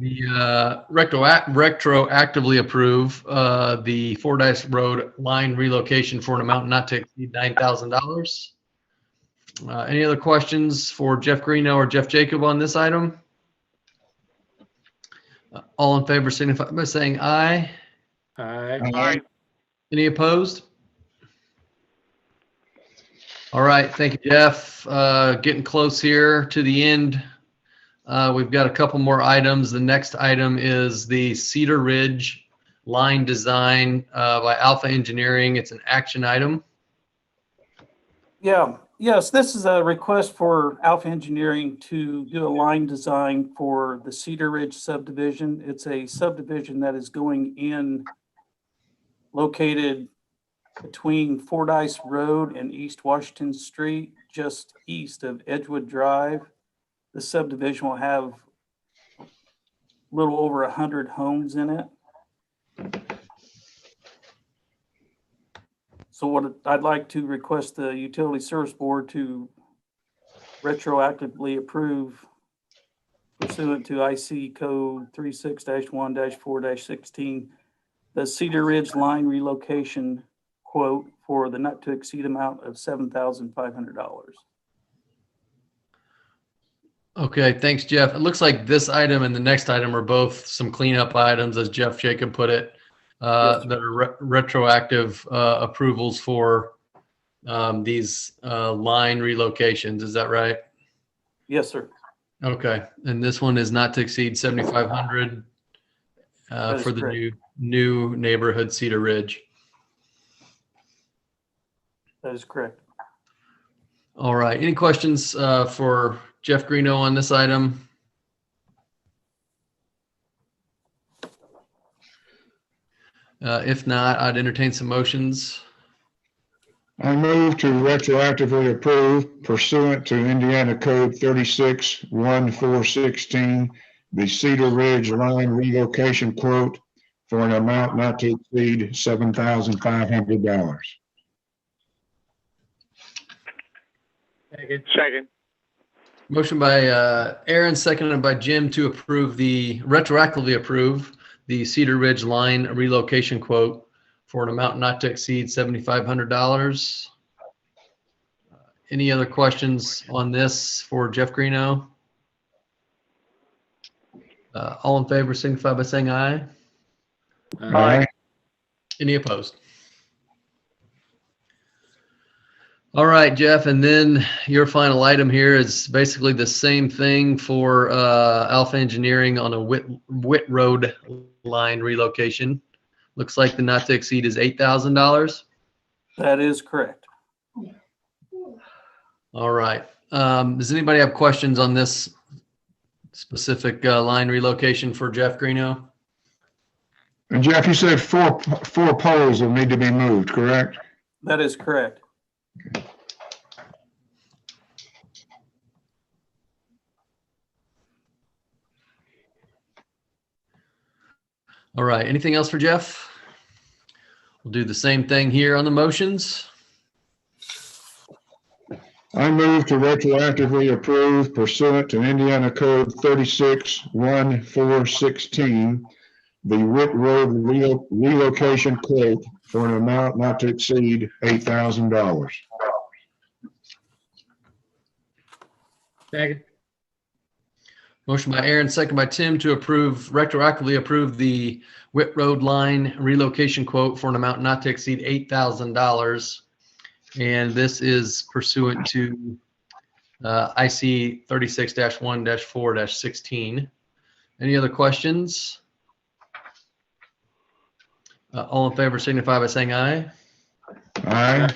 S4: the retroactively approve the Fordice Road line relocation for an amount not to exceed $9,000. Any other questions for Jeff Greeno or Jeff Jacob on this item? All in favor signify by saying aye.
S6: Aye.
S4: Any opposed? All right, thank you, Jeff. Getting close here to the end. We've got a couple more items. The next item is the Cedar Ridge line design by Alpha Engineering. It's an action item.
S10: Yeah. Yes, this is a request for Alpha Engineering to do a line design for the Cedar Ridge subdivision. It's a subdivision that is going in located between Fordice Road and East Washington Street, just east of Edgewood Drive. The subdivision will have a little over 100 homes in it. So what I'd like to request the Utility Service Board to retroactively approve pursuant to IC code 36-1-4-16, the Cedar Ridge line relocation quote for the not to exceed amount of $7,500.
S4: Okay, thanks, Jeff. It looks like this item and the next item are both some cleanup items, as Jeff Jacob put it,
S10: Yes, sir.
S4: that are retroactive approvals for these line relocations. Is that right?
S10: Yes, sir.
S4: Okay, and this one is not to exceed 7,500
S10: That is
S4: for the
S10: correct.
S4: new neighborhood Cedar Ridge.
S10: That is correct.
S4: All right, any questions for Jeff Greeno on this item? If not, I'd entertain some motions.
S3: I move to retroactively approve pursuant to Indiana Code 36-1-4-16, the Cedar Ridge line relocation quote for an amount not to exceed $7,500.
S5: Second.
S4: Motion by Aaron, seconded by Jim to retroactively approve the Cedar Ridge line relocation quote for an amount not to exceed $7,500. Any other questions on this for Jeff Greeno? All in favor signify by saying aye.
S3: Aye.
S4: Any opposed? All right, Jeff, and then your final item here is basically the same thing for Alpha Engineering on a Witt Road line relocation. Looks like the not to exceed is $8,000.
S10: That is correct.
S4: All right. Does anybody have questions on this specific line relocation for Jeff Greeno?
S3: And Jeff, you said four poles will need to be moved, correct?
S10: That is correct.
S4: All right. Anything else for Jeff? We'll do the same thing here on the motions.
S3: I move to retroactively approve pursuant to Indiana Code 36-1-4-16, the Witt Road relocation quote for an amount not to exceed $8,000.
S6: Second.
S4: Motion by Aaron, second by Tim to retroactively approve the Witt Road line relocation quote for an amount not to exceed $8,000. And this is pursuant to IC 36-1-4-16. Any other questions? All in favor signify by saying aye.
S3: Aye.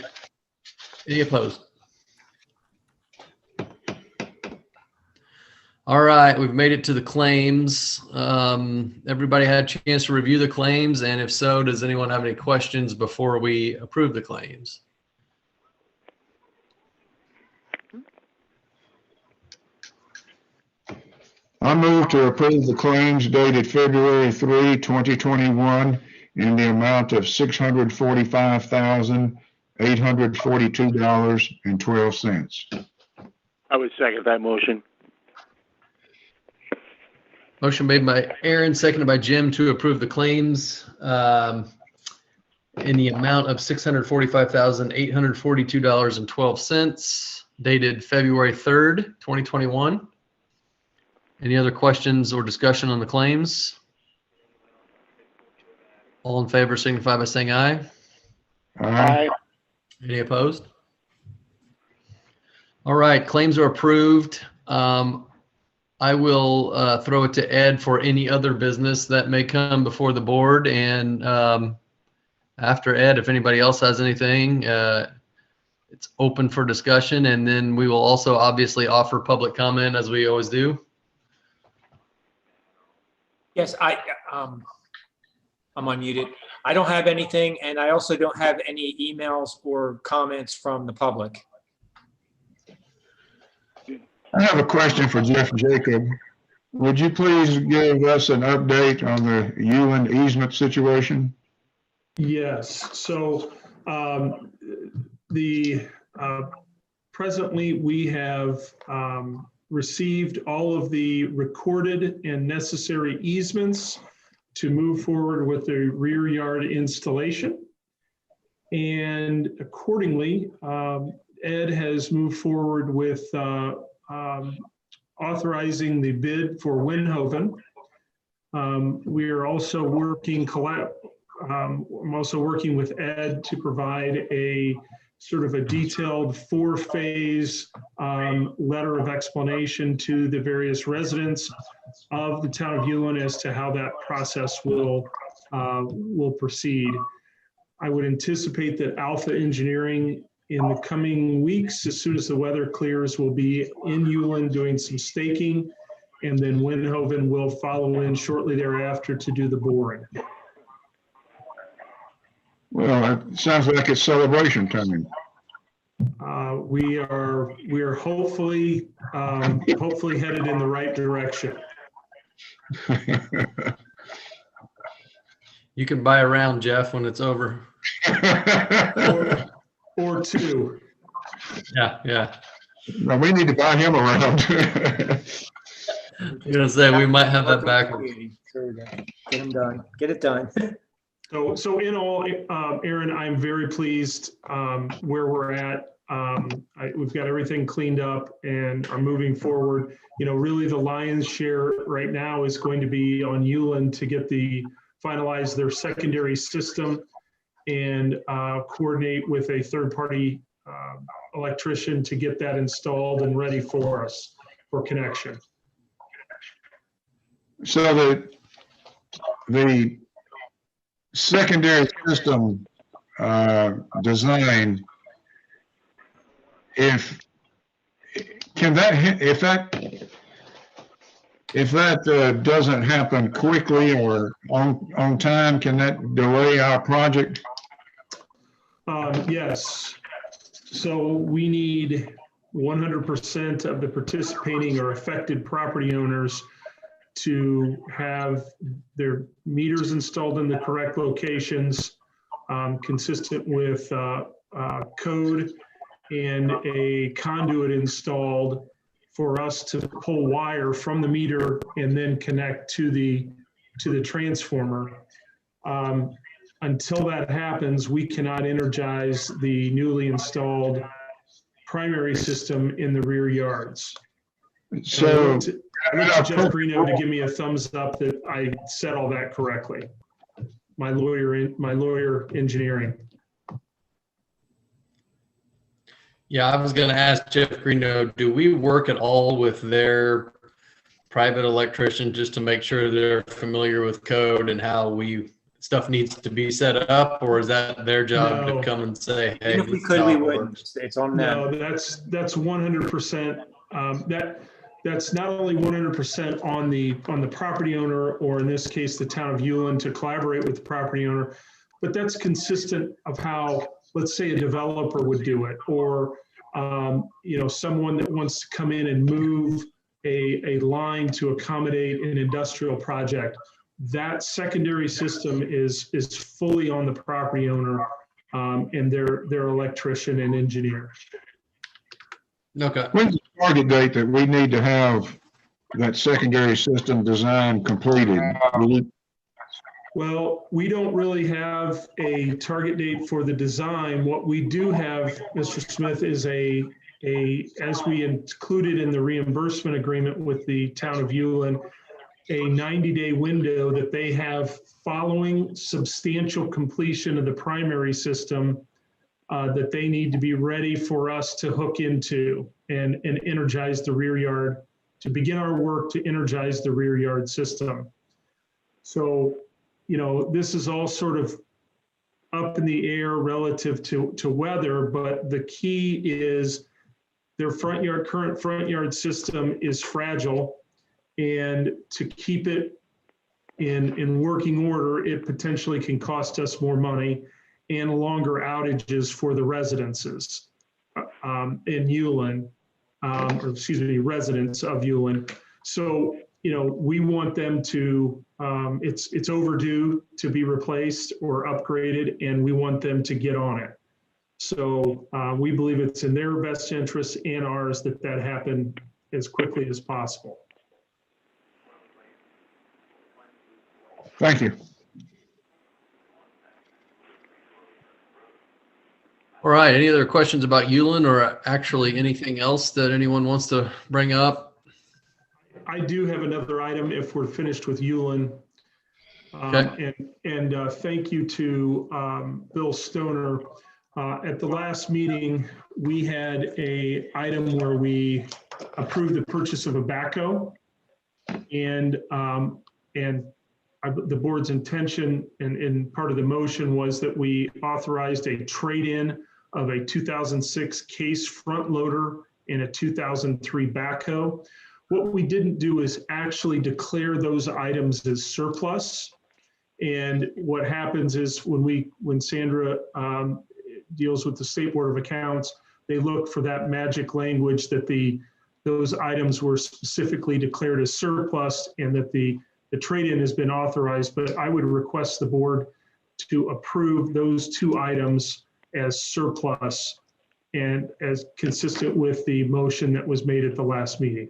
S4: Any opposed? All right, we've made it to the claims. Everybody had a chance to review the claims, and if so, does anyone have any questions before we approve the claims?
S3: I move to approve the claims dated February 3, 2021 in the amount of $645,842.12.
S5: I would second that motion.
S4: Motion made by Aaron, seconded by Jim to approve the claims in the amount of $645,842.12 dated February 3rd, 2021. Any other questions or discussion on the claims? All in favor signify by saying aye.
S3: Aye.
S4: Any opposed? All right, claims are approved. I will throw it to Ed for any other business that may come before the board. And after Ed, if anybody else has anything, it's open for discussion. And then we will also obviously offer public comment as we always do.
S1: Yes, I'll I'm unmuted. I don't have anything, and I also don't have any emails or comments from the public.
S3: I have a question for Jeff Jacob. Would you please give us an update on the Ewan easement situation?
S7: Yes, so presently we have received all of the recorded and necessary easements to move forward with the rear yard installation. And accordingly, Ed has moved forward with authorizing the bid for Windhoven. We are also working I'm also working with Ed to provide a sort of a detailed 4-phase letter of explanation to the various residents of the town of Ewan as to how that process will proceed. I would anticipate that Alpha Engineering in the coming weeks, as soon as the weather clears, will be in Ewan doing some staking, and then Windhoven will follow in shortly thereafter to do the boring.
S3: Well, it sounds like it's celebration time.
S7: We are hopefully headed in the right direction.
S4: You can buy a round, Jeff, when it's over.
S7: Or two.
S4: Yeah.
S3: No, we need to buy him around.
S4: I'm gonna say we might have that backwards.
S1: Get them done. Get it done.
S7: So in all, Aaron, I'm very pleased where we're at. We've got everything cleaned up and are moving forward. You know, really the lion's share right now is going to be on Ewan to get finalize their secondary system and coordinate with a third-party electrician to get that installed and ready for us for connection.
S3: So the secondary system design, if that doesn't happen quickly or on time, can that delay our project?
S7: Yes. So we need 100% of the participating or affected property owners to have their meters installed in the correct locations, consistent with code, and a conduit installed for us to pull wire from the meter and then connect to the transformer. Until that happens, we cannot energize the newly installed primary system in the rear yards.
S3: So
S7: I looked to Jeff Greeno to give me a thumbs up that I said all that correctly. My lawyer engineering.
S4: Yeah, I was gonna ask Jeff Greeno, do we work at all with their private electrician just to make sure they're familiar with code and how stuff needs to be set up, or is that their job to come and say, hey,
S1: Even if we could, we wouldn't. It's on them.
S7: No, that's 100%. That's not only 100% on the property owner, or in this case, the town of Ewan, to collaborate with the property owner, but that's consistent of how, let's say, a developer would do it, or someone that wants to come in and move a line to accommodate an industrial project. That secondary system is fully on the property owner and their electrician and engineer.
S4: Okay.
S3: When's the target date that we need to have that secondary system design completed?
S7: Well, we don't really have a target date for the design. What we do have, Mr. Smith, is as we included in the reimbursement agreement with the town of Ewan, a 90-day window that they have following substantial completion of the primary system that they need to be ready for us to hook into and energize the rear yard, to begin our work to energize the rear yard system. So, this is all sort of up in the air relative to weather, but the key is their current front yard system is fragile. And to keep it in working order, it potentially can cost us more money and longer outages for the residences in Ulen, or excuse me, residents of Ulen. So, you know, we want them to, it's overdue to be replaced or upgraded, and we want them to get on it. So we believe it's in their best interest and ours that that happen as quickly as possible.
S3: Thank you.
S4: All right, any other questions about Ulen or actually anything else that anyone wants to bring up?
S7: I do have another item if we're finished with Ulen.
S4: Okay.
S7: And thank you to Bill Stoner. At the last meeting, we had a item where we approved the purchase of a backhoe, and the board's intention and part of the motion was that we authorized a trade-in of a 2006 Case front loader and a 2003 backhoe. What we didn't do is actually declare those items as surplus. And what happens is when Sandra deals with the State Board of Accounts, they look for that magic language that those items were specifically declared as surplus and that the trade-in has been authorized. But I would request the board to approve those two items as surplus and as consistent with the motion that was made at the last meeting.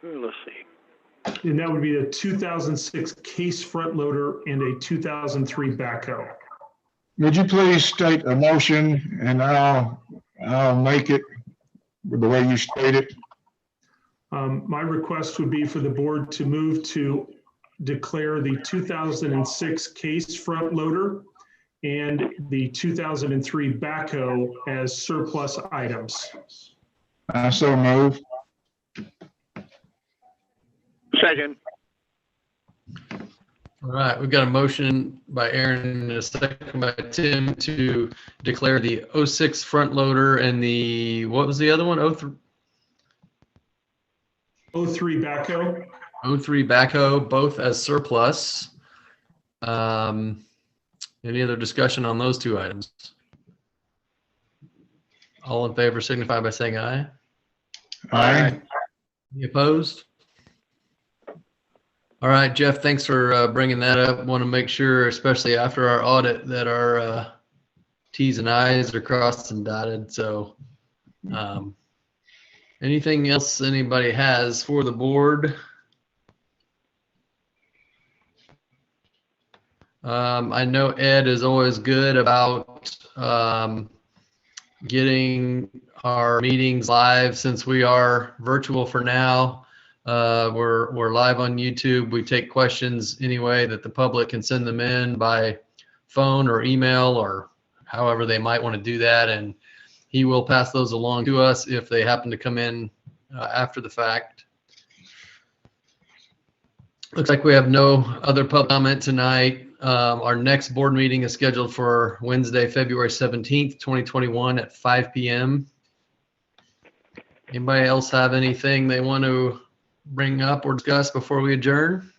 S5: Let's see.
S7: And that would be a 2006 Case front loader and a 2003 backhoe.
S3: Would you please state a motion and I'll make it with the way you state it?
S7: My request would be for the board to move to declare the 2006 Case front loader and the 2003 backhoe as surplus items.
S3: I so move.
S5: Second.
S4: All right, we've got a motion by Aaron and a second by Tim to declare the 06 front loader and the, what was the other one?
S7: 03 backhoe.
S4: 03 backhoe, both as surplus. Any other discussion on those two items? All in favor signify by saying aye.
S3: Aye.
S4: Any opposed? All right, Jeff, thanks for bringing that up. Want to make sure, especially after our audit, that our T's and I's are crossed and dotted. So anything else anybody has for the board? I know Ed is always good about getting our meetings live since we are virtual for now. We're live on YouTube. We take questions anyway that the public can send them in by phone or email or however they might want to do that. And he will pass those along to us if they happen to come in after the fact. Looks like we have no other public comment tonight. Our next board meeting is scheduled for Wednesday, February 17th, 2021 at 5 p.m. Anybody else have anything they want to bring up or discuss before we adjourn?